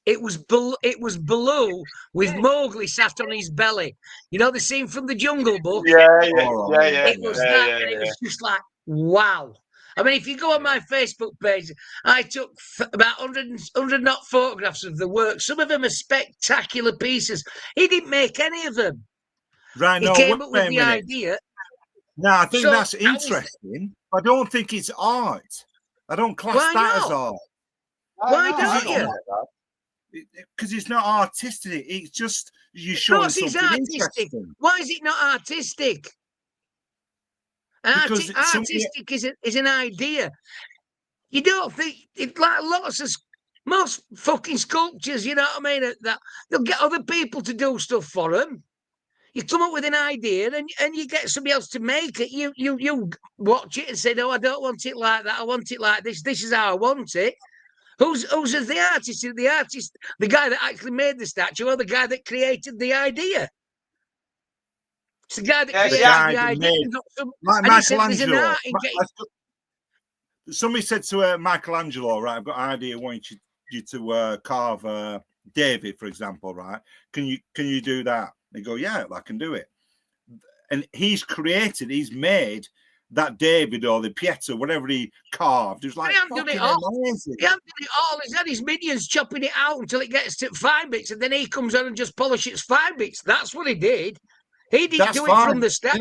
It was blue with Mowgli sat on his belly. The scene from the Jungle Book? Yeah. It was that, and it was just like, wow. I mean, if you go on my Facebook page, I took about 100 not photographs of the work. Some of them are spectacular pieces. He didn't make any of them. Right, he came up with the idea. No, I think that's interesting. I don't think it's art. I don't class that as art. Why don't you? Because it's not artistic. It's just you showing something interesting. Why is it not artistic? Artistic is an idea. You don't think it like most fucking sculptures, you know what I mean? That they'll get other people to do stuff for them. You come up with an idea and you get somebody else to make it. You watch it and say, no, I don't want it like that. I want it like this. This is how I want it. Who's the artist? The artist, the guy that actually made the statue, or the guy that created the idea? It's the guy that created the idea. Michelangelo. Somebody said to Michelangelo, right, I've got an idea. I want you to carve David, for example, right? Can you do that? They go, yeah, I can do it. And he's made that David or the Pietro, whatever he carved. It was like, he hasn't done it all. He hasn't done it all. He's had his minions chopping it out until it gets to 5 bits, and then he comes on and just polishes 5 bits. That's what he did. He didn't do it from the start.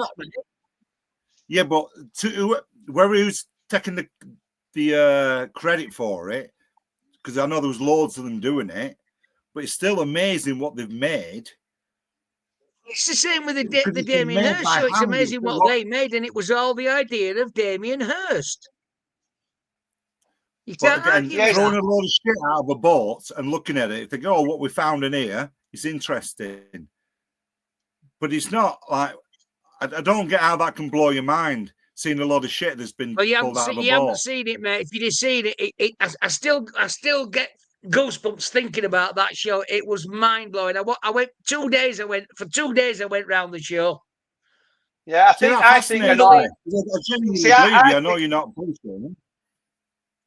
Yeah, but whoever who's taking the credit for it, because I know there was loads of them doing it, but it's still amazing what they've made. It's the same with the Damien Hirst show. It's amazing what they made, and it was all the idea of Damien Hirst. You can't argue with throwing a load of shit out of a boat and looking at it, thinking, oh, what we found in here is interesting. But it's not like, I don't get how that can blow your mind, seeing a lot of shit that's been pulled out of a boat. You haven't seen it, mate. If you'd have seen it, I still get goosebumps thinking about that show. It was mind blowing. I went 2 days. For 2 days, I went round the show. Yeah, I think I genuinely believe you. I know you're not bullshitting.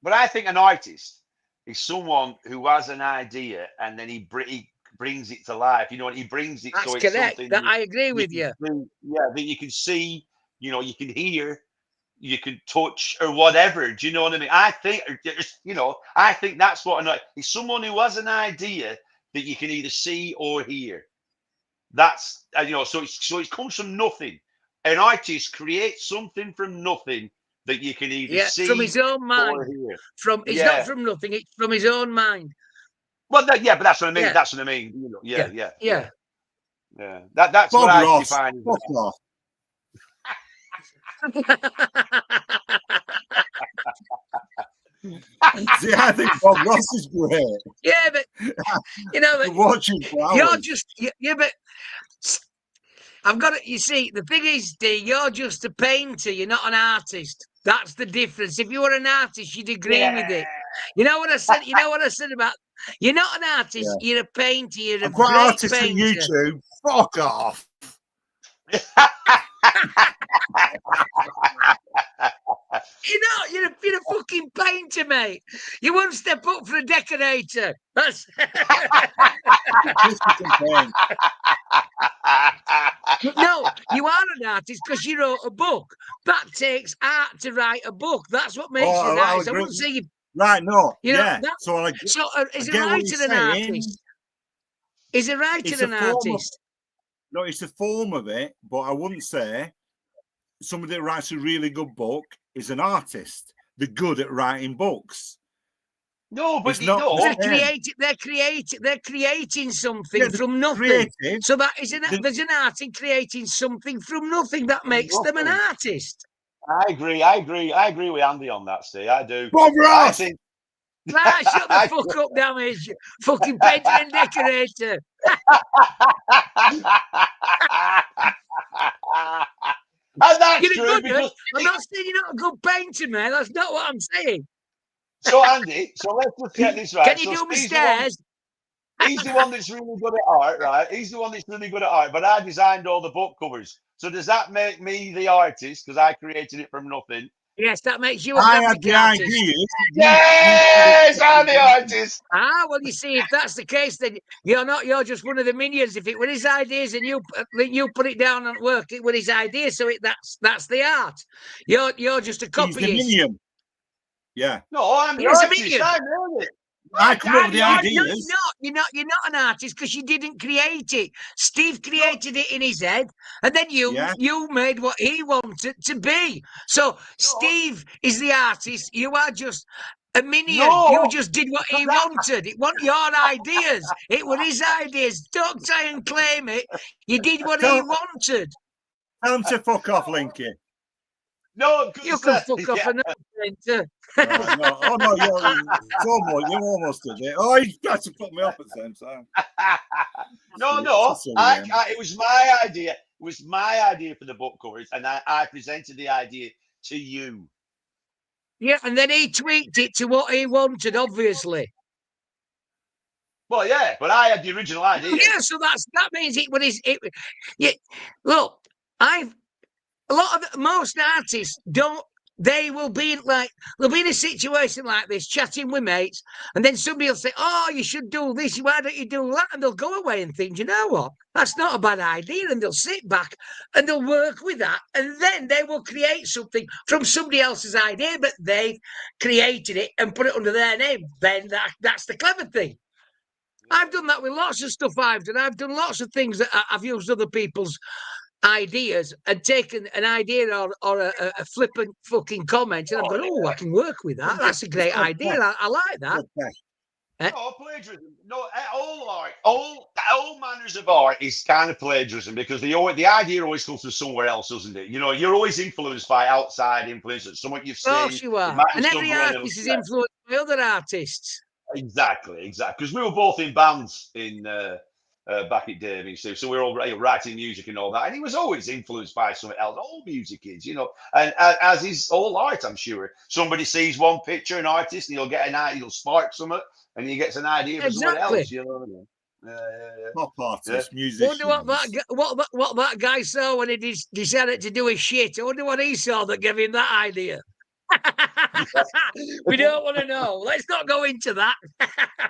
But I think an artist is someone who has an idea and then he brings it to life. You know, and he brings it. That's so correct. It's something I agree with you. Yeah, that you can see. You know, you can hear. You can touch or whatever. Do you know what I mean? I think, I think that's what it's someone who has an idea that you can either see or hear. That's so it comes from nothing. An artist creates something from nothing that you can either see from his own mind. or hear. It's not from nothing. It's from his own mind. Well, but that's what I mean. Yeah. That's what I mean. Yeah. That's Bob what I Ross, define. fuck off. See, I think Bob Ross is great. Yeah, but watching you're just but I've got it. You see, the thing is, D, you're just a painter. You're not an artist. That's the difference. If you were an artist, you'd agree with it. You know what I said? You know what I said about you're not an artist. Yeah. You're a painter. You're a great artist painter. On YouTube. Fuck off. You're a fucking painter, mate. You won't step up for a decorator. That's no, you are an artist because you wrote a book. That takes art to write a book. That's what makes you an artist. I wouldn't say you. Right, no. Yeah. So is a writer an artist? Is a writer an artist? No, it's the form of it, but I wouldn't say somebody that writes a really good book is an artist. They're good at writing books. No, but they're creating something from nothing. So that is there's an art in creating something from nothing that makes them an artist. I agree with Andy on that, Steve. I do. Bob Ross! Shut the fuck up, damage. Fucking painter and decorator. And that's true. Because I'm not saying you're not a good painter, man. That's not what I'm saying. So, Andy, let's just get this right. Can you do my stairs? He's the one that's really good at art, right? He's the one that's really good at art, but I designed all the book covers. So does that make me the artist because I created it from nothing? Yes, that makes you a graphic artist. Yes, I'm the artist. Well, you see, if that's the case, then you're not. You're just one of the minions. If it were his ideas and you put it down and work, it were his ideas. So that's the art. You're just a copyist. He's the minion. Yeah. No, I'm the artist. I know it. I come up with the ideas. You're not an artist because you didn't create it. Steve created it in his head, and then you made what he wanted to be. So Steve is the artist. You are just a minion. You just did what he wanted. It wasn't your ideas. It were his ideas. Don't try and claim it. You did what he wanted. Tell him to fuck off, Linky. No, you can fuck off another painter. No. Oh no, you almost did it. Oh, you got to put me off at the same time. No. It was my idea. It was my idea for the book covers, and I presented the idea to you. Yeah, and then he tweaked it to what he wanted, obviously. Well, yeah, but I had the original idea. Yeah, so that means it. But look, most artists don't. They'll be in a situation like this, chatting with mates, and then somebody will say, "Oh, you should do this. Why don't you do that?" And they'll go away and think, "You know what? That's not a bad idea." And they'll sit back and they'll work with that, and then they will create something from somebody else's idea, but they've created it and put it under their name. Then that's the clever thing. I've done that with lots of stuff I've done. I've done lots of things that I've used other people's ideas and taken an idea or a flippant fucking comment and I've gone, I can work with that. That's a great idea. I like that. No, plagiarism. No, all art, all manners of art is kind of plagiarism because the idea always comes from somewhere else, doesn't it? You know, you're always influenced by outside influences. Someone you've seen. Of course you are. And every artist is influenced by other artists. Exactly. Because we were both in bands in back at Derby, so we were all writing music and all that, and he was always influenced by something else. All music is, you know, and as is all art, I'm sure. Somebody sees one picture, an artist, and he'll get an idea, he'll spark something, and he gets an idea for someone else. You know what I mean? Pop artist, musician. Wonder what that guy saw when he decided to do his shit. I wonder what he saw that gave him that idea. We don't want to know. Let's not go into that.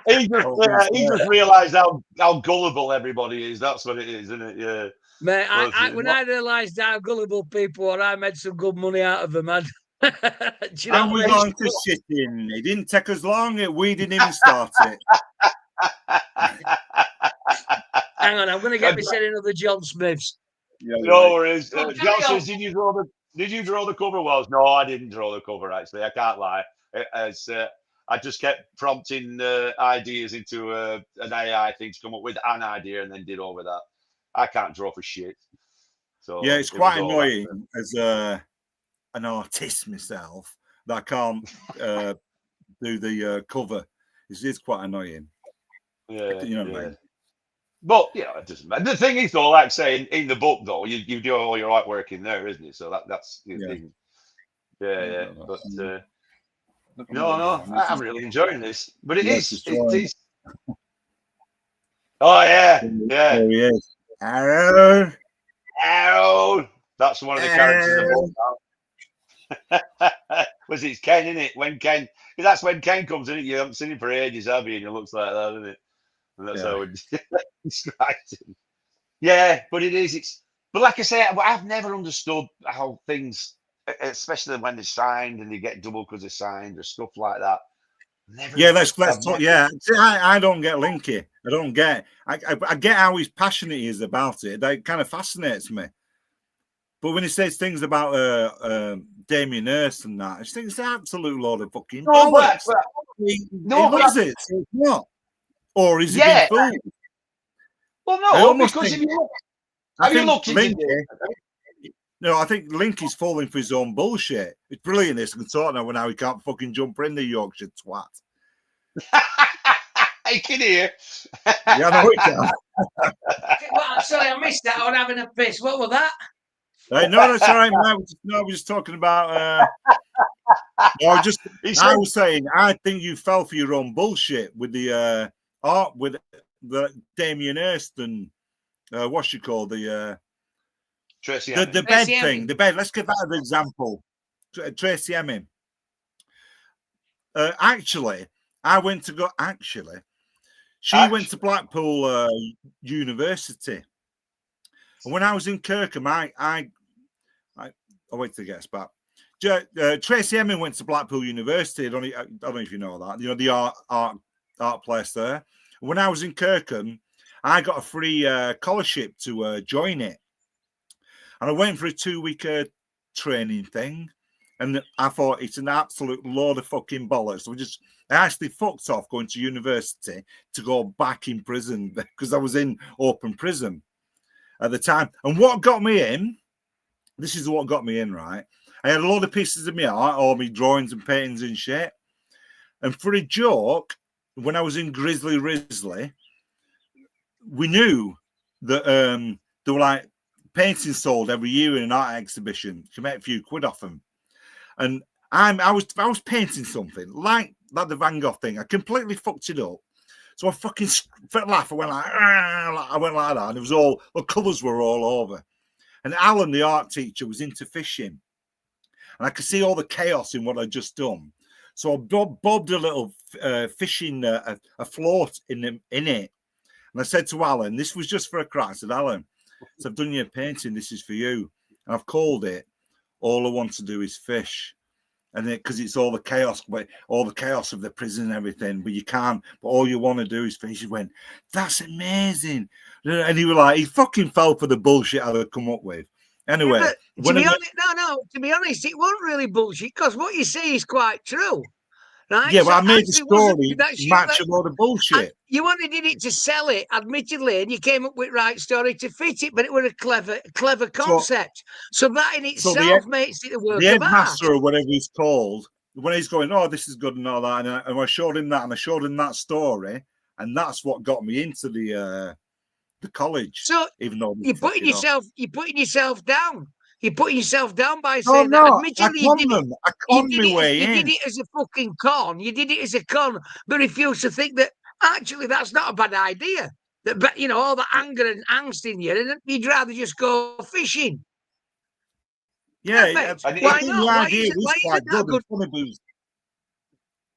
He just realised how gullible everybody is. That's what it is, isn't it? Yeah. Mate, when I realised how gullible people were, I made some good money out of them, man. And we're going to shit in. It didn't take us long. We didn't even start it. Hang on, I'm going to get me said another John Smiths. Yeah, No worries. Oh, John carry says, on. did you draw the cover, Wells? No, I didn't draw the cover, actually. I can't lie. As I just kept prompting ideas into an AI thing to come up with an idea and then did over that. I can't draw for shit. So yeah, it's it was quite all annoying as an artist myself that I can't do the cover. It's quite annoying. Yeah, You know what I yeah. mean? But yeah, it doesn't matter. The thing is, though, like saying in the book, though, you do all your artwork in there, isn't it? So that's the Yeah. thing. Yeah. But Look at no, that one. I'm really enjoying this. But it Yes, is, it's it drawing. is. Oh yeah. There he is. Arrow. Arrow. That's one of the characters in the Arrow. book. Was it Ken, in it? When Ken, that's when Ken comes in it. You haven't seen him for ages, have you? And it looks like that, doesn't it? And that's how it describes him. Yeah, but it is. It's but like I say, I've never understood how things, especially when they're signed and they get double because they're signed or stuff like that. Never. Yeah, let's I've talk. never- Yeah, see, I don't get Linky. I don't get. I get how he's passionate he is about it. That kind of fascinates me. But when he says things about Damien Hirst and that, I just think it's an absolute load of fucking No, but bollocks. He no, but loves it. So it's not. Or is he yeah. being fooled? Well, I no, almost because think- if you look, I have you think looked into Linky. No, I think Linky's falling for his own bullshit. It's brilliant. This can talk now when how he can't fucking jump in the Yorkshire twat. I can hear. Yeah, I know he can. Well, sorry, I missed that. I was having a piss. What was that? No, that's all right, man. I was just talking about. I was saying, I think you fell for your own bullshit with the art with the Damien Hirst and what's she called the Tracy the bed Tracy thing. Emin. The bed. Let's give that as an example. Tracy Emin. Actually, I went to go. Actually, she went to Blackpool University, and when I was in Kirkham, I wait till it gets back. Tracy Emin went to Blackpool University. I don't know if you know that. You know the art place there. When I was in Kirkham, I got a free scholarship to join it, and I went for a 2-week training thing. And I thought it's an absolute load of fucking bollocks. So I actually fucked off going to university to go back in prison because I was in open prison at the time. And what got me in, this is what got me in, right? I had a lot of pieces of my art, all my drawings and paintings and shit. And for a joke, when I was in Grizzly Risley, we knew that there were like paintings sold every year in an art exhibition. You can make a few quid off them. And I was painting something like the Van Gogh thing. I completely fucked it up. So I fucking laugh. I went like that, and it was all the colours were all over. And Alan, the art teacher, was into fishing, and I could see all the chaos in what I'd just done. So I bobbed a little fishing a float in it, and I said to Alan, "This was just for a crack." I said, "Alan, so I've done your painting. This is for you." And I've called it "All I Want to Do Is Fish." And because it's all the chaos of the prison and everything, but you can't. But all you want to do is fish. He went, "That's amazing," and he fucking fell for the bullshit I'd come up with. Anyway, Yeah, to be honest, it wasn't really bullshit because what you say is quite true, right? Yeah, so but I made the story match a load of bullshit. You only did it to sell it, admittedly, and you came up with right story to fit it, but it was a clever concept. So that in itself makes it a work the of art. headmaster or whatever he's called, when he's going, "Oh, this is good" and all that, and I showed him that, and I showed him that story, and that's what got me into the college. So even though you're putting yourself down. You're putting yourself down by No, saying no, that. Admittedly, I con my way in. You did it as a fucking con. You did it as a con, but refused to think that actually that's not a bad idea. That you know all the anger and angst in you, and you'd rather just go fishing. Yeah, why not? Why is it that good?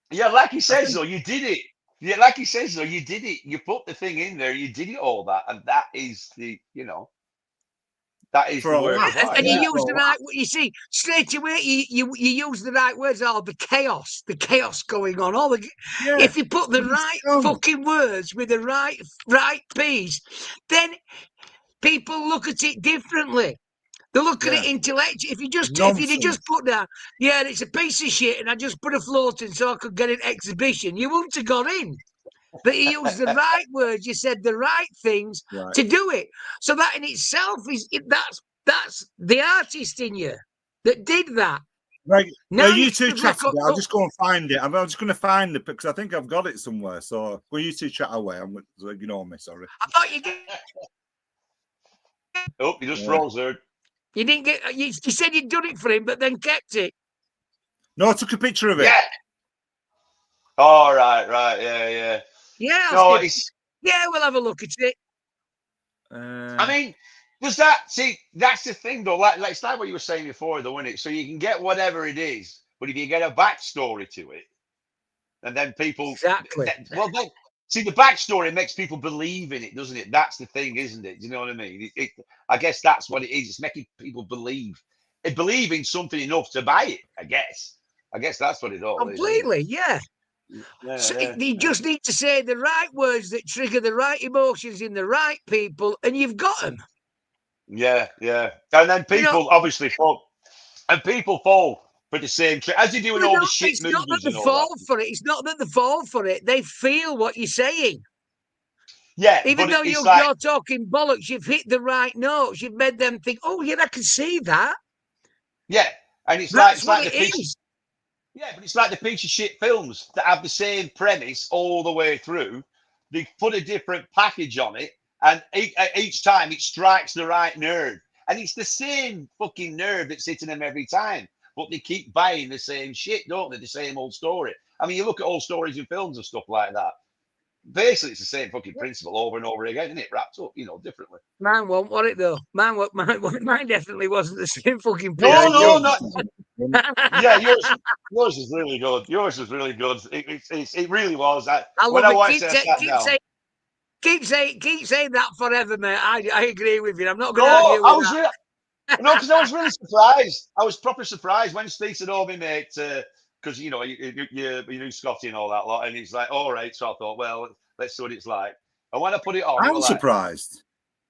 Yeah, like he says though, you did it. Yeah, like he says though, you did it. You put the thing in there. You did it all that, and that is the That is For the a word. laugh. of art, And yeah. you use the right. You see, straight away, you use the right words. All the chaos going on. All the Yeah. if you put the But right it's fucking words with the right piece, then people look at it differently. They look at it Yeah. intellectually. If you just Nonsense. put down, yeah, it's a piece of shit, and I just put a float in so I could get an exhibition, you wouldn't have got in. But you used the right words, you said the right things Right. to do it. So that in itself that's the artist in you that did that. Right. Now you two the chat record- about. I'll just go and find it. I'm just going to find it because I think I've got it somewhere. So will you two chat away? I'm going to ignore me. Sorry. I thought you did. Oh, you just Yeah. froze there. You didn't get. You said you'd done it for him, but then kept it. No, I took a picture of it. Yeah. All right, yeah. Yeah. No, I'll it's. yeah, we'll have a look at it. I mean, does that see? That's the thing, though. Like it's like what you were saying before, though, isn't it? So you can get whatever it is, but if you get a backstory to it, and then people, Exactly. well, then see the backstory makes people believe in it, doesn't it? That's the thing, isn't it? You know what I mean? I guess that's what it is. It's making people believe in something enough to buy it. I guess that's what it all is. Completely, yeah. So you just need to say the right words that trigger the right emotions in the right people, and you've got them. Yeah. And then people obviously fall, and people fall for the same trick as you do in all the shit It's movies not that they and all fall that. for it. It's not that they fall for it. They feel what you're saying. Yeah, Even but though it's you're like, talking bollocks, you've hit the right notes. You've made them think, "Oh, yeah, I can see that." yeah, and it's That's like what the it piece. is. Yeah, but it's like the piece of shit films that have the same premise all the way through. They put a different package on it, and each time it strikes the right nerve. And it's the same fucking nerve that's hitting them every time. But they keep buying the same shit, don't they? The same old story. I mean, you look at old stories in films and stuff like that. Basically, it's the same fucking principle over and over again, isn't it? Wrapped up, differently. Mine won't want it though. Mine definitely wasn't the same fucking No, principle. not. Yeah, yours is really good. Yours is really good. It really was. When I watched it, I sat down. Keep saying that forever, mate. I agree with you. I'm not No, going to argue I with was that. no, because I was really surprised. I was proper surprised when Steve said, "Oh, me mate," because you knew Scotty and all that lot, and he's like, "All right." So I thought, well, let's see what it's like. And when I put it on, I'm surprised.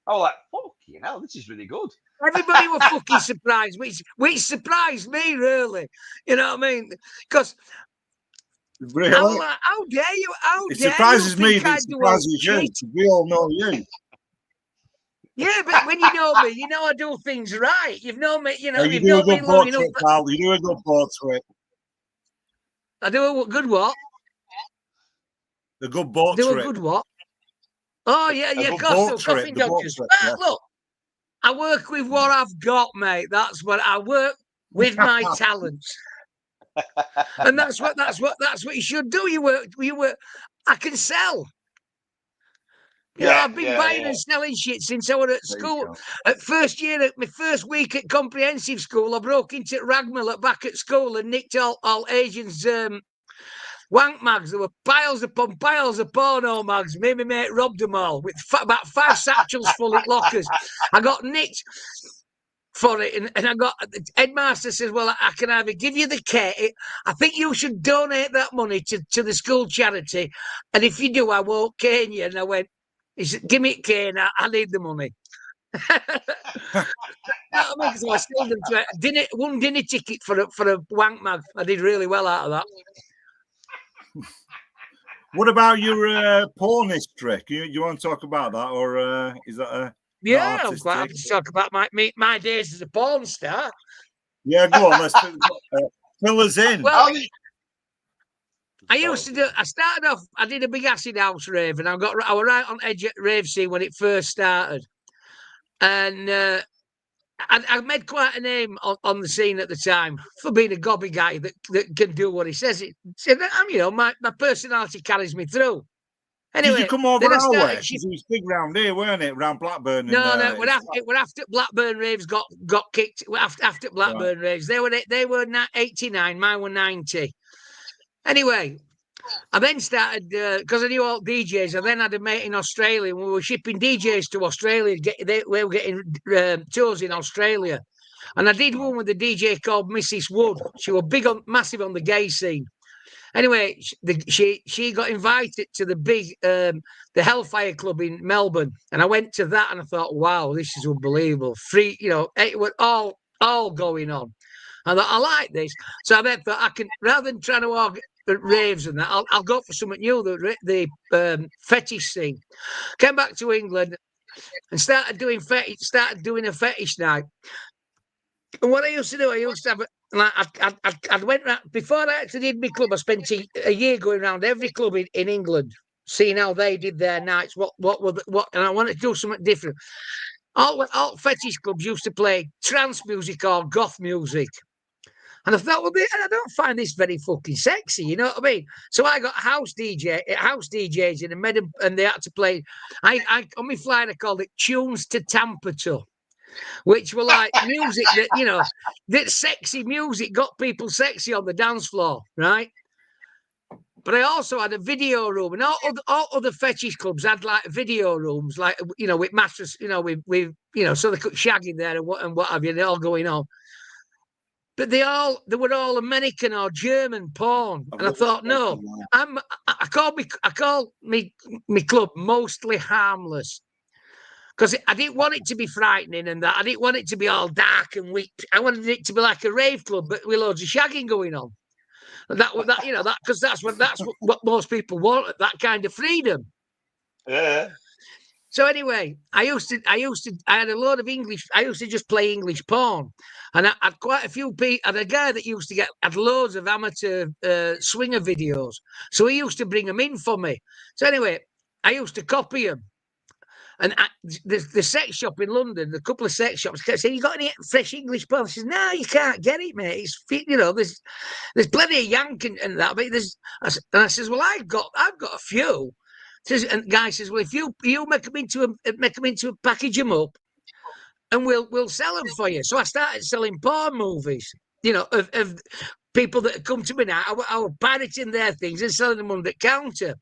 I was like, "Fucking hell, this is really good." Everybody were fucking surprised, which surprised me, really. You know what I mean? Because Really? I'm like, how dare you? It surprises me that it surprises you. We all know you. Yeah, but when you know me, you know I do things right. You've known me, You you've do a known me good long boat enough. trip, pal. You do a good boat trip. I do a good what? The good boat Do trip. a good what? Oh, yeah, good coastal boat trip, coffin the boat dodgers. trip, Ah, yeah. look, I work with what I've got, mate. That's what I work with my talents. And that's what you should do. You work. I can sell. I've been buying and selling shit since I was at school. At my first week at comprehensive school, I broke into Ragmill back at school and nicked all Asians' wank mags. There were piles upon piles of porno mags. Me and my mate robbed them all with about 5 satchels full of lockers. I got nicked for it, and I got the headmaster says, "Well, I can either give you the kit. I think you should donate that money to the school charity, and if you do, I won't cane you." And I went, he said, "Give me a cane. I need the money." Because I sold them to one dinner ticket for a wank mag. I did really well out of that. What about your pornist trick? You want to talk about that, or is that a Yeah, I'm quite happy to talk about my days as a porn star. Yeah, go on. Let's fill us in. Well, I started off, I did a big acid house rave, and I was right on edge at rave scene when it first started. And I made quite a name on the scene at the time for being a gobby guy that can do what he says. My personality carries me through. Anyway, did you come over our way? Because it was big round here, weren't it? Round Blackburn. No, it were after Blackburn raves got kicked. After Blackburn raves, they were 89. Mine were 90. Anyway, I then started, because I knew all DJs, I then had a mate in Australia. We were shipping DJs to Australia. We were getting tours in Australia. And I did one with a DJ called Mrs. Wood. She was massive on the gay scene. Anyway, she got invited to the big the Hellfire Club in Melbourne, and I went to that, and I thought, wow, this is unbelievable. Free, it was all going on, and I like this. So I then thought I can, rather than trying to organize raves and that, I'll go for something new. The fetish scene. Came back to England and started doing a fetish night. And what I used to do, I used to have like I went round, before I actually did my club. I spent a year going around every club in England, seeing how they did their nights. And I wanted to do something different. All fetish clubs used to play trance music or goth music, and I thought, well, I don't find this very fucking sexy. You know what I mean? So I got house DJs in, and they had to play. I on my flyer I called it tunes to tamper to, which were like music that sexy music got people sexy on the dance floor, right? But I also had a video room, and all other fetish clubs had like video rooms, like with mattress, with so they could shag in there and what have you, they're all going on. But they were all American or German porn, and I thought, no, I called me club Mostly Harmless. Because I didn't want it to be frightening and that. I didn't want it to be all dark and weak. I wanted it to be like a rave club, but with loads of shagging going on. And because that's what most people want, that kind of freedom. Yeah. So anyway, I had a load of English. I used to just play English porn, and I had quite a few people. I had a guy that used to had loads of amateur swinger videos. So he used to bring them in for me. So anyway, I used to copy them. And the sex shop in London, a couple of sex shops, kept saying, "You got any fresh English porn?" I says, "No, you can't get it, mate. It's there's plenty of yank and that, but I says, "Well, I've got a few." And the guy says, "Well, if you make them into package them up, and we'll sell them for you." So I started selling porn movies, of people that had come to me now. I was pirating their things and selling them under the counter.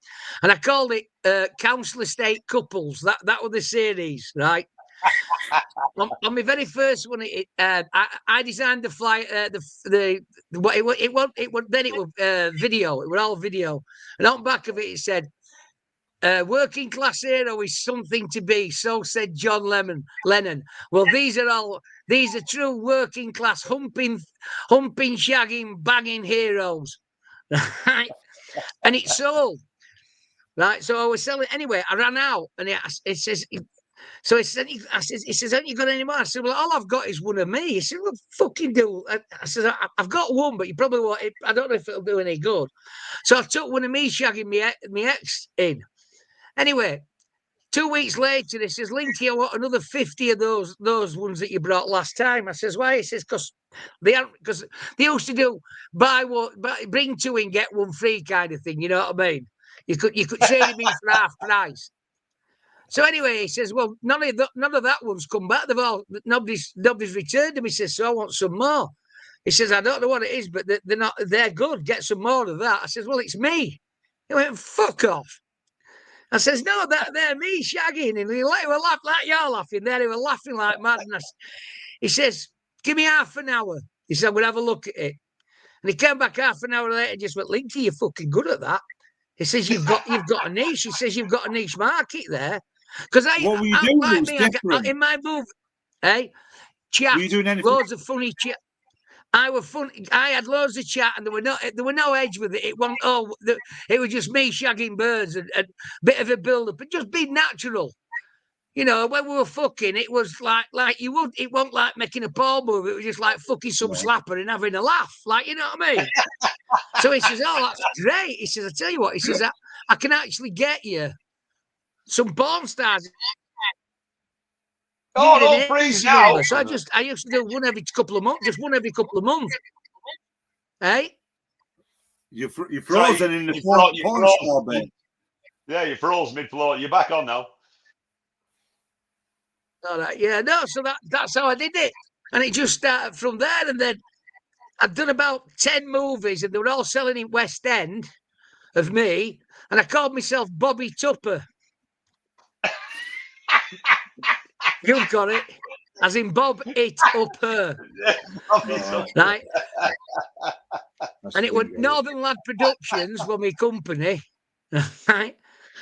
And I called it Council Estate Couples. That was the series, right? on my very first one, I designed the fly. Then it was video. It was all video. And on the back of it said, "Working class hero is something to be," so said John Lennon. Well, these are true working class humping, shagging, banging heroes, right? And it sold, right? So I was selling anyway. I ran out, and it says. So he said, "Haven't you got any more?" I said, "Well, all I've got is one of me." He said, "Well, fucking do." I said, "I've got one, but you probably won't. I don't know if it'll do any good." So I took one of me shagging me ex in. Anyway, 2 weeks later, he says, "Linky, I want another 50 of those ones that you brought last time." I says, "Why?" He says, because they used to do bring two and get one free kind of thing. You know what I mean? You could trade them in for half price. So anyway, he says, "Well, none of that one's come back. Nobody's returned them." He says, "So I want some more." He says, "I don't know what it is, but they're good. Get some more of that." I says, "Well, it's me." He went, "Fuck off." I says, "No, they're me shagging." And he were laughing like you're laughing there. He were laughing like madness. He says, "Give me half an hour." He said, "We'll have a look at it." And he came back half an hour later and just went, "Linky, you're fucking good at that." He says, you've got a niche." He says, "You've got a niche market there." Because what were you doing? Like me, in my movie, chat, were you doing anything? Loads of funny chat. I had loads of chat, and there were no edge with it. It was just me shagging birds and a bit of a build up, but just being natural. When we were fucking, it was like you would. It wasn't like making a porn movie. It was just like fucking some slapper and having a laugh. Like, you know what I mean? So he says, "Oh, that's great." He says, "I tell you what." He says, I can actually get you some porn stars." Oh, don't freeze now. So I used to do one every couple of months, just one every couple of months. Hey? You're frozen in the porn star, babe. Yeah, you froze mid-floor. You're back on now. All right, yeah, no, so that's how I did it. And it just started from there. And then I'd done about 10 movies, and they were all selling in West End of me, and I called myself Bobby Tupper. You've got it. As in Bob It Up Her. Right? And it was Northern Lad Productions were my company. Right?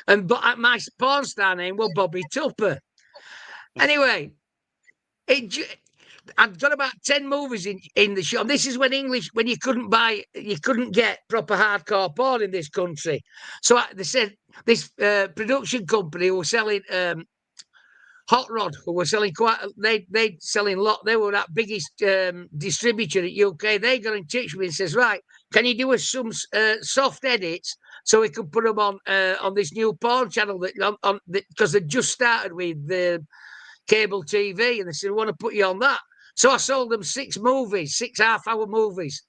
And but my porn star name was Bobby Tupper. Anyway, I'd done about 10 movies in the show. And this is when you couldn't get proper hardcore porn in this country. So they said this production company were selling Hot Rod, who were selling they selling lot. They were that biggest distributor at UK. They got in touch with me and says, right, can you do us some soft edits so we can put them on this new porn channel because they just started with the cable TV, and they said, we want to put you on that. So I sold them 6 movies, 6 half-hour movies,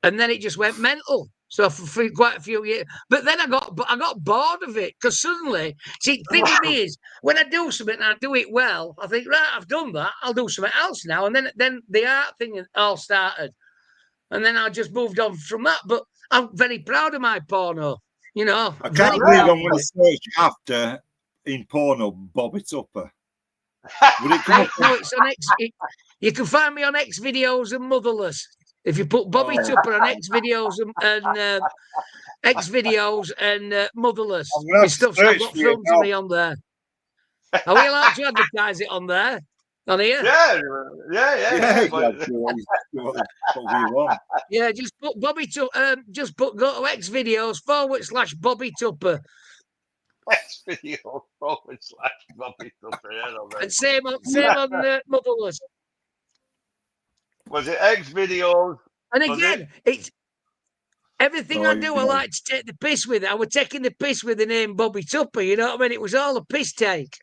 and then it just went mental. So for quite a few years, but then I got bored of it because suddenly, see, the thing with me is when I do something and I do it well, I think, right, I've done that, I'll do something else now, and then the art thing all started, and then I just moved on from that. But I'm very proud of my porno, you know. I can't believe I'm going to search after in porno Bobby Tupper. Would it come up? No, it's on you can find me on X videos and Motherless. If you put Bobby Tupper on X videos and Motherless, my stuff's I've got films of me on there. Are we allowed to advertise it on there? On here? Yeah. Yeah, just put Bobby Tupper. Go to X videos / Bobby Tupper. X video / Bobby Tupper. Yeah, and same on Motherless. Was it X videos? And again, it's everything I do. I like to take the piss with it. I was taking the piss with the name Bobby Tupper. You know what I mean? It was all a piss take.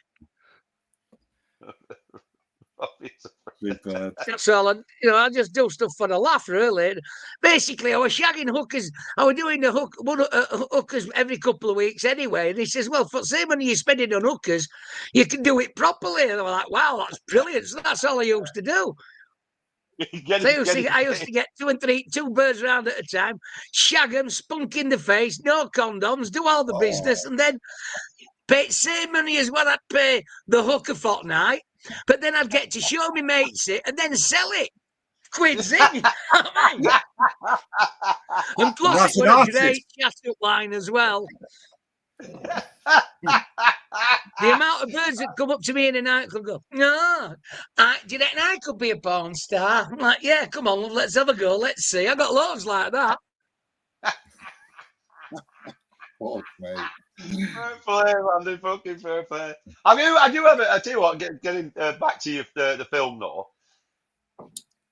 That's all. I just do stuff for the laugh, really. Basically, I was shagging hookers. I was doing the hookers every couple of weeks anyway. And he says, "Well, for same money you're spending on hookers, you can do it properly." And I'm like, "Wow, that's brilliant!" So that's all I used to do. I used to get 2 and 3, 2 birds round at a time, shag them, spunk in the face, no condoms, do all the business, and then pay same money as what I'd pay the hooker fortnight. But then I'd get to show me mates it and then sell it. Quids in. And plus it was a great chat-up line as well. The amount of birds that come up to me in a nightclub go, "No, do you reckon I could be a porn star?" I'm like, "Yeah, come on, let's have a go. Let's see." I got loads like that. Oh, mate. Fair play, Andy. Fucking fair play. I do have I tell you what, getting back to the film though.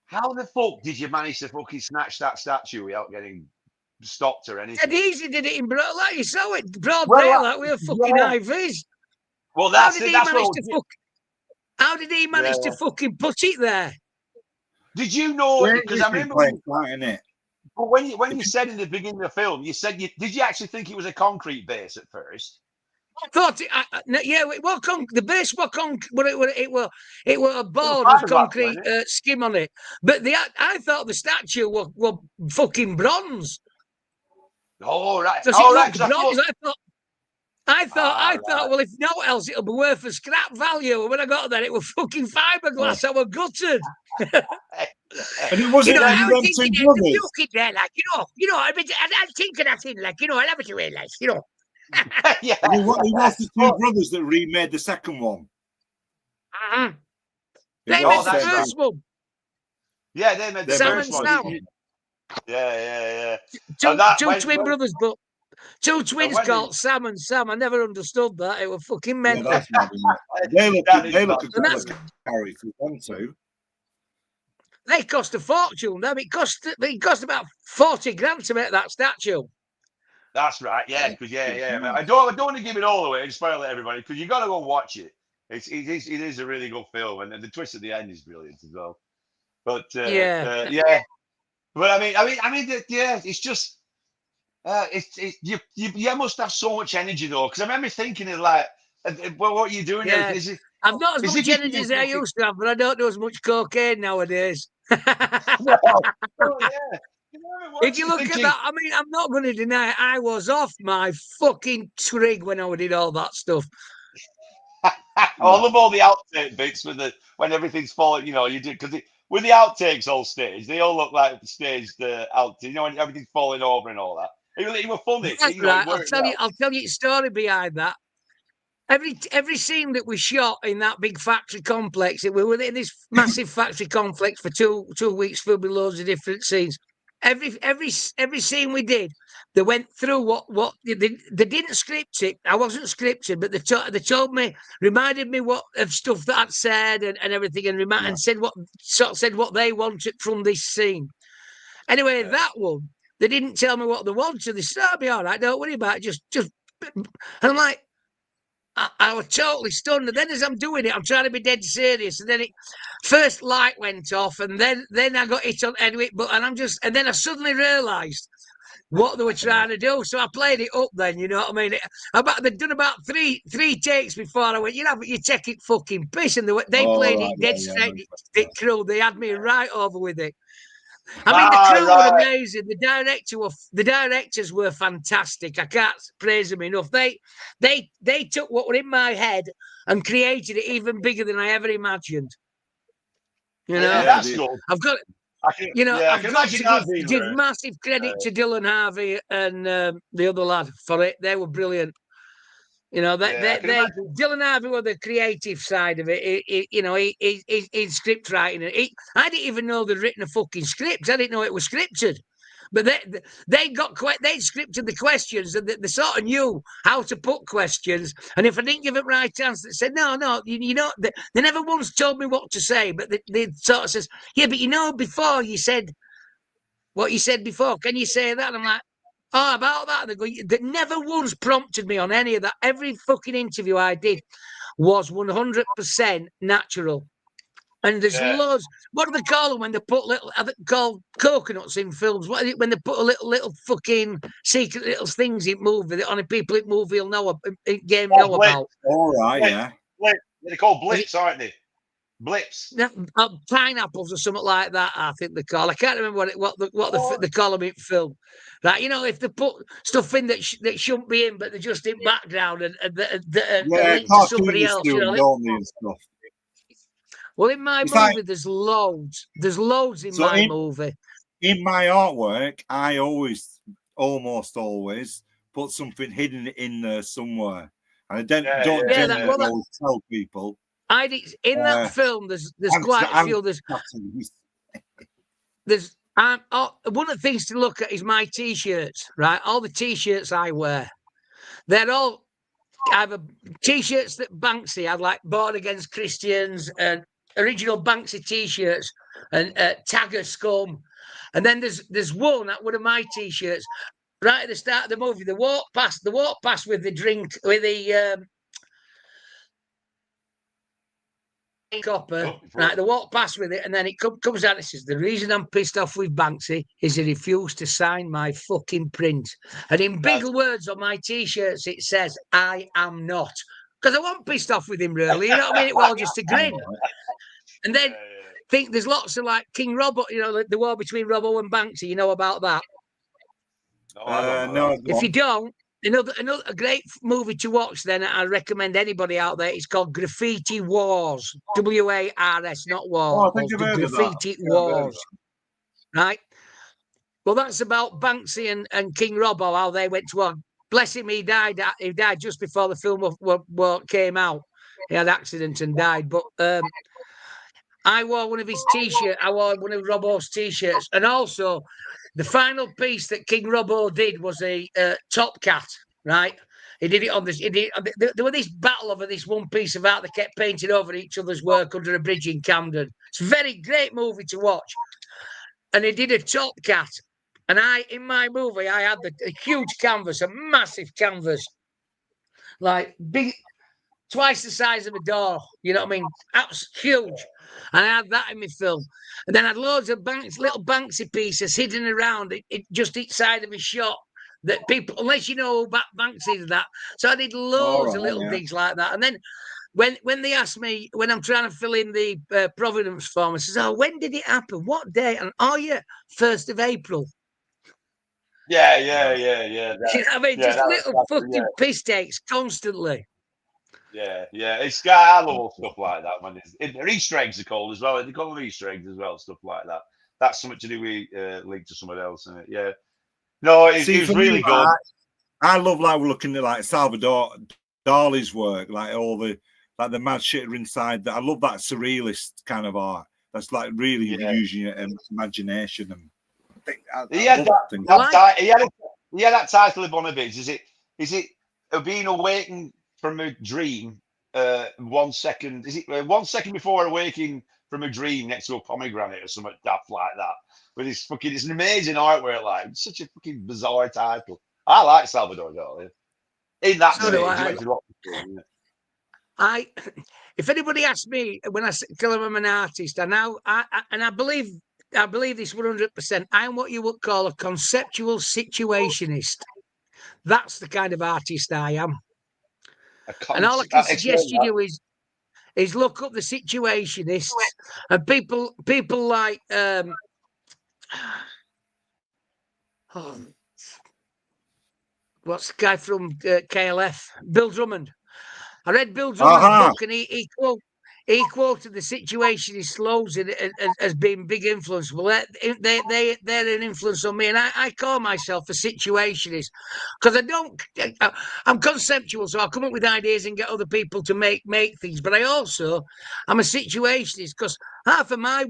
How the fuck did you manage to fucking snatch that statue without getting stopped or anything? Dead easy did it in broad, like you saw it, broad daylight with a fucking IVs. Well, how did he manage to fucking put it there? Did you know? Because I remember when you said in the beginning of the film, you said did you actually think it was a concrete base at first? I thought it was the base was concrete, but it was a board with concrete skim on it. But I thought the statue were fucking bronze. Oh right, so bronze. I thought, well, if no else, it'll be worth a scrap value. And when I got there, it was fucking fiberglass. I was gutted. And it wasn't I was thinking there, like, I think of that thing, like, I love it away, like, Yeah. It was the 2 brothers that remade the second one. Uh-huh. They made the first one. Yeah, they made the first one. Sam. Yeah. Two twin brothers, but 2 twins called Sam and Sam. I never understood that. It was fucking mental. They look a good carry if you want to. They cost a fortune. It cost about 40 grand to make that statue. That's right. Yeah, because I don't want to give it all away and spoil it everybody because you got to go watch it. It is a really good film, and the twist at the end is brilliant as well. But yeah. But I mean, it's just you must have so much energy though, because I remember thinking of like, well, what are you doing? Yeah. I've not as much energy as I used to have, but I don't do as much cocaine nowadays. Oh yeah. If you look at that, I mean, I'm not going to deny it, I was off my fucking trig when I did all that stuff. I love all the outtake bits when everything's falling. You know, you do because with the outtakes all stage, they all look like the staged out. You know, when everything's falling over and all that. It were funny. That's You know, right. I'll tell you the story behind that. Every scene that we shot in that big factory complex, we were in this massive factory complex for two weeks, filled with loads of different scenes. Every scene we did, they went through what they didn't script it. I wasn't scripted, but they told me, reminded me of stuff that I'd said and everything, and said what they wanted from this scene. Anyway, that one, they didn't tell me what they wanted. They said, "I'll be all right. Don't worry about it. Just." And I'm like, I was totally stunned. And then as I'm doing it, I'm trying to be dead serious. And then first light went off, and then I got hit on the head with it. And then I suddenly realised what they were trying to do. So I played it up then, you know what I mean? They'd done about three takes before I went, but you're taking fucking piss. And they played it dead straight. Crew, they had me right over with it. I mean, the crew were amazing. The directors were fantastic. I can't praise them enough. They took what were in my head and created it even bigger than I ever imagined. You know, that's cool. I've got to give massive credit to Dylan Harvey and the other lad for it. They were brilliant. You know, Dylan Harvey were the creative side of it. He's script writing. I didn't even know they'd written a fucking script. I didn't know it was scripted. But they scripted the questions, and they sort of knew how to put questions. And if I didn't give it right answer, they said, no, you know, they never once told me what to say, but they sort of says, yeah, but before you said what you said before, can you say that? And I'm like, oh, about that. They never once prompted me on any of that. Every fucking interview I did was 100% natural. And there's loads. What do they call them when they put called coconuts in films? What is it when they put a little fucking secret little things in movie that only people in movie will know about? All right, yeah. They're called blips, aren't they? Blips. Pineapples or something like that, I think they call. I can't remember what they call them in film. Right, if they put stuff in that shouldn't be in, but they're just in background and linked to somebody else. Stuff. Well, in my movie, there's loads. There's loads in my movie. In my artwork, I almost always put something hidden in there somewhere. And I don't generally tell people. In that film, there's quite a few. There's one of the things to look at is my T-shirts, right? All the T-shirts I wear, they're all either T-shirts that Banksy had, like Born Against Christians and original Banksy T-shirts and Tagger Scum. And then there's one of my T-shirts right at the start of the movie. The walk past with the drink with the copper, right? They walk past with it, and then it comes out and says, the reason I'm pissed off with Banksy is he refused to sign my fucking print. And in big words on my T-shirts, it says, I am not. Because I wasn't pissed off with him, really. You know what I mean? It was all just a grin. And then think there's lots of like King Robbo, the war between Robbo and Banksy. You know about that? No. If you don't, another great movie to watch, then I recommend anybody out there. It's called Graffiti Wars. WARS, not War. Graffiti Wars. Right? Well, that's about Banksy and King Robbo, how they went to war. Bless him, he died just before the film came out. He had an accident and died. But I wore one of his T-shirts. I wore one of Robbo's T-shirts. And also, the final piece that King Robbo did was a top cat, right? He did it on this. There was this battle over this one piece of art. They kept painting over each other's work under a bridge in Camden. It's a very great movie to watch. And he did a top cat. And in my movie, I had a huge canvas, a massive canvas, like big, twice the size of a door. You know what I mean? That's huge. And I had that in my film. And then I had loads of little Banksy pieces hidden around just each side of his shop that people, unless you know who Banksy did that. So I did loads of little things like that. And then when they asked me, when I'm trying to fill in the Providence form, I says, oh, when did it happen? What day? And 1st of April. Yeah. I mean, just little That's, fucking piss takes constantly. yeah. It's got I love stuff like that, man. They're Easter eggs are called as well. They call them Easter eggs as well, stuff like that. That's something to do with link to somewhere else, isn't it? Yeah. No, it was really good. I love like looking at like Salvador Dali's work, like all the mad shit inside. That I love that surrealist kind of art. That's like really using your imagination. And I think he had that title of one of his. Is it being awakened from a dream? 1 second. Is it 1 second before awaking from a dream next to a pomegranate or something daft like that? But it's an amazing artwork. Like it's such a fucking bizarre title. I like Salvador Dali. In that So do I. If anybody asks me when I tell them I'm an artist, and I believe this 100%. I'm what you would call a conceptual situationist. That's the kind of artist I am. And all I can suggest you do is look up the situationists and people like what's the guy from KLF? Bill Drummond. I read Bill Drummond's book, and he quoted the situationist loads as being big influence. Well, they're an influence on me, and I call myself a situationist because I'm conceptual, so I come up with ideas and get other people to make things. But I'm a situationist because half of my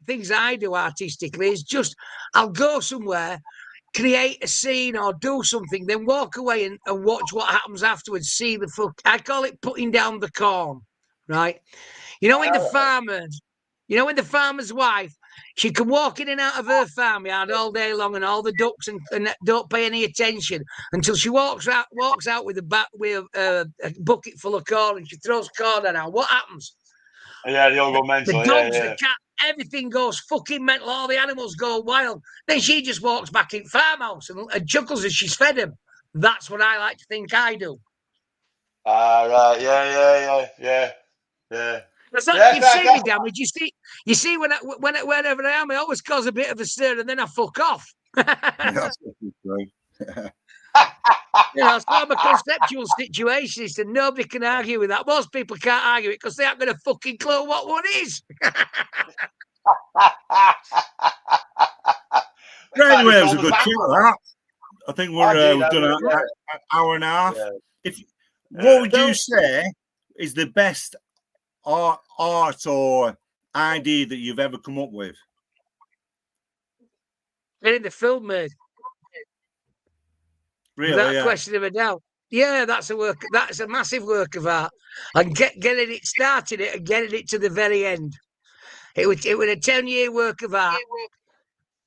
things I do artistically is just I'll go somewhere, create a scene or do something, then walk away and watch what happens afterwards. See the fuck. I call it putting down the corn, right? When the farmer's wife, she can walk in and out of her farmyard all day long, and all the ducks and don't pay any attention until she walks out with a bucket full of corn, and she throws corn at her. What happens? Yeah, the all go mental. The dogs, the cat, everything goes fucking mental. All the animals go wild. Then she just walks back in farmhouse and chuckles as she's fed them. That's what I like to think I do. Right. Yeah. That's like you've seen me damage. You see whenever I am, I always cause a bit of a stir and then I fuck off. That's right. So I'm a conceptual situationist, and nobody can argue with that. Most people can't argue it because they haven't got a fucking clue what one is. Anyway, it was a good chat. That I think we've done an hour and a half. Yeah. What would you say is the best art or idea that you've ever come up with? Getting the film made. Really? Without question of a doubt. Yeah, that's a massive work of art. And getting it started and getting it to the very end. It was a 10-year work of art.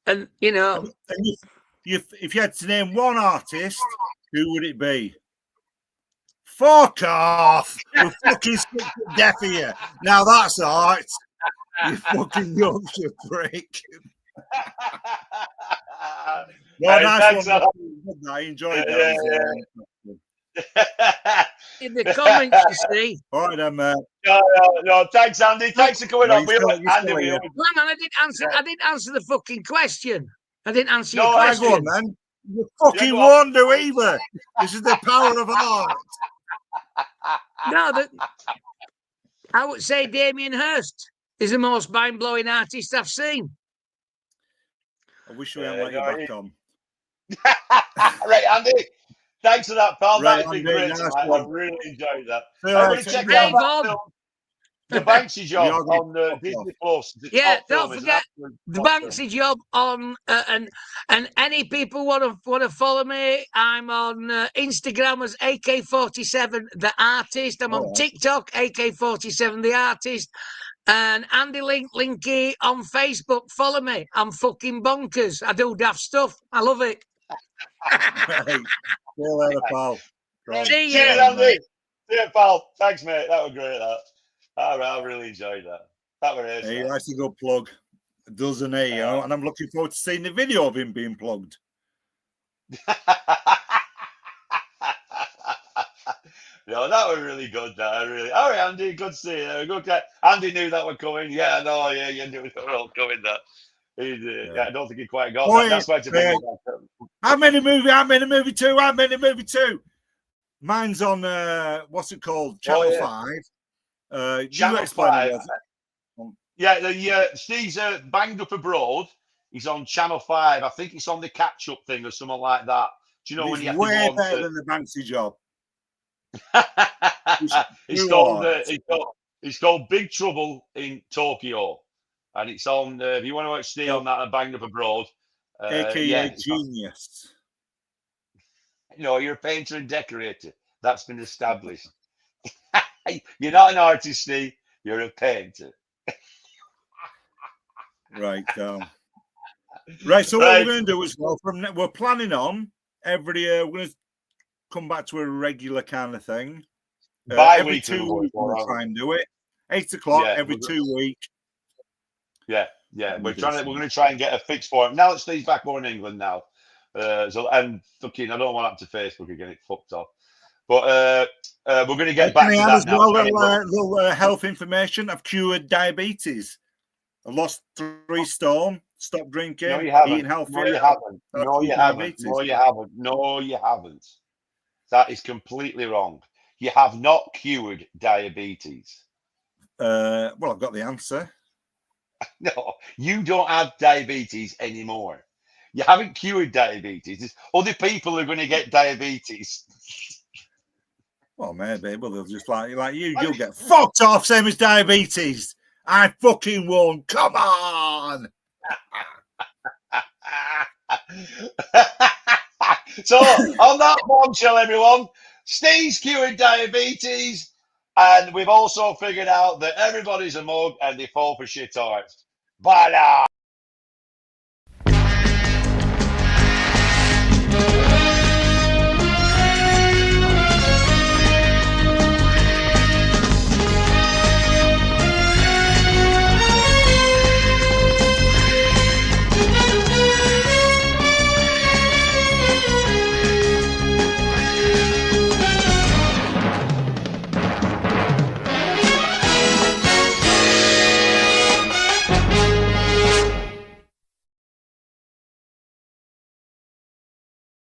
And if you had to name one artist, who would it be? Fuck off! We're fucking deaf here. Now that's art. You fucking Yorkshire prick. Nice one. I enjoyed that. In the comments, you see. All right, then, mate. No, thanks, Andy. Thanks for coming on. Hang on, I didn't answer the fucking question. I didn't answer your question. Hang on, man. You fucking won't do either. This is the power of art. No, I would say Damien Hirst is the most mind-blowing artist I've seen. I wish we hadn't let you back on. Right, Andy. Thanks for that, pal. Right, That's been great. Nice I really enjoyed that. Right, Check out that film, The Banksy Job on Disney Plus. Yeah, don't forget The Banksy Job on and any people want to follow me. I'm on Instagram as AK47 the artist. I'm on TikTok AK47 the artist. And Andy Linky on Facebook. Follow me. I'm fucking bonkers. I do daft stuff. I love it. Right. See you later, pal. Right. See you, Andy. See you, pal. Thanks, mate. That was great. I really enjoyed that. That was it. Hey, that's a good plug, doesn't he? And I'm looking forward to seeing the video of him being plugged. No, that was really good. All right, Andy, good to see you. Good. Andy knew that was coming. Yeah, I know. Yeah, you knew it was all coming. That. I don't think he quite got that. That's why I'm in a movie. I'm in a movie too. I'm in a movie too. Mine's on what's it called? Channel 5. You Channel explain 5. it, Yeah, Steve's Banged Up Abroad. He's on Channel 5. I think it's on the catch-up thing or something like that. Do you know when you have to go way on better to... than the Banksy job. It's called Big Trouble in Tokyo, and it's on. If you want to stay on that, Banged Up Abroad, AKA Genius. You're a painter and decorator. That's been established. You're not an artist, Steve. You're a painter. Right. Right. So what we're going to do as well, we're planning on every year, we're going to come back to a regular kind of thing. Every 2 weeks, we're going to try and do it. 8 o'clock every 2 weeks. Yeah. We're going to try and get a fix for him. Now that Steve's back more in England now. And fucking, I don't want to Facebook again. It fucked off. But we're going to get back to that now. Little health information. I've cured diabetes. I lost 3 stone. Stopped drinking. No, you haven't. Eating healthy. No, you haven't. No, you haven't. No, you haven't. No, you haven't. That is completely wrong. You have not cured diabetes. Well, I've got the answer. No, you don't have diabetes anymore. You haven't cured diabetes. There's other people are going to get diabetes. Well, maybe, but they'll just like you. You'll get fucked off, same as diabetes. I fucking won. Come on. So, on that bombshell, everyone, Steve's cured diabetes, and we've also figured out that everybody's a mug and they fall for shit arts. Bye now.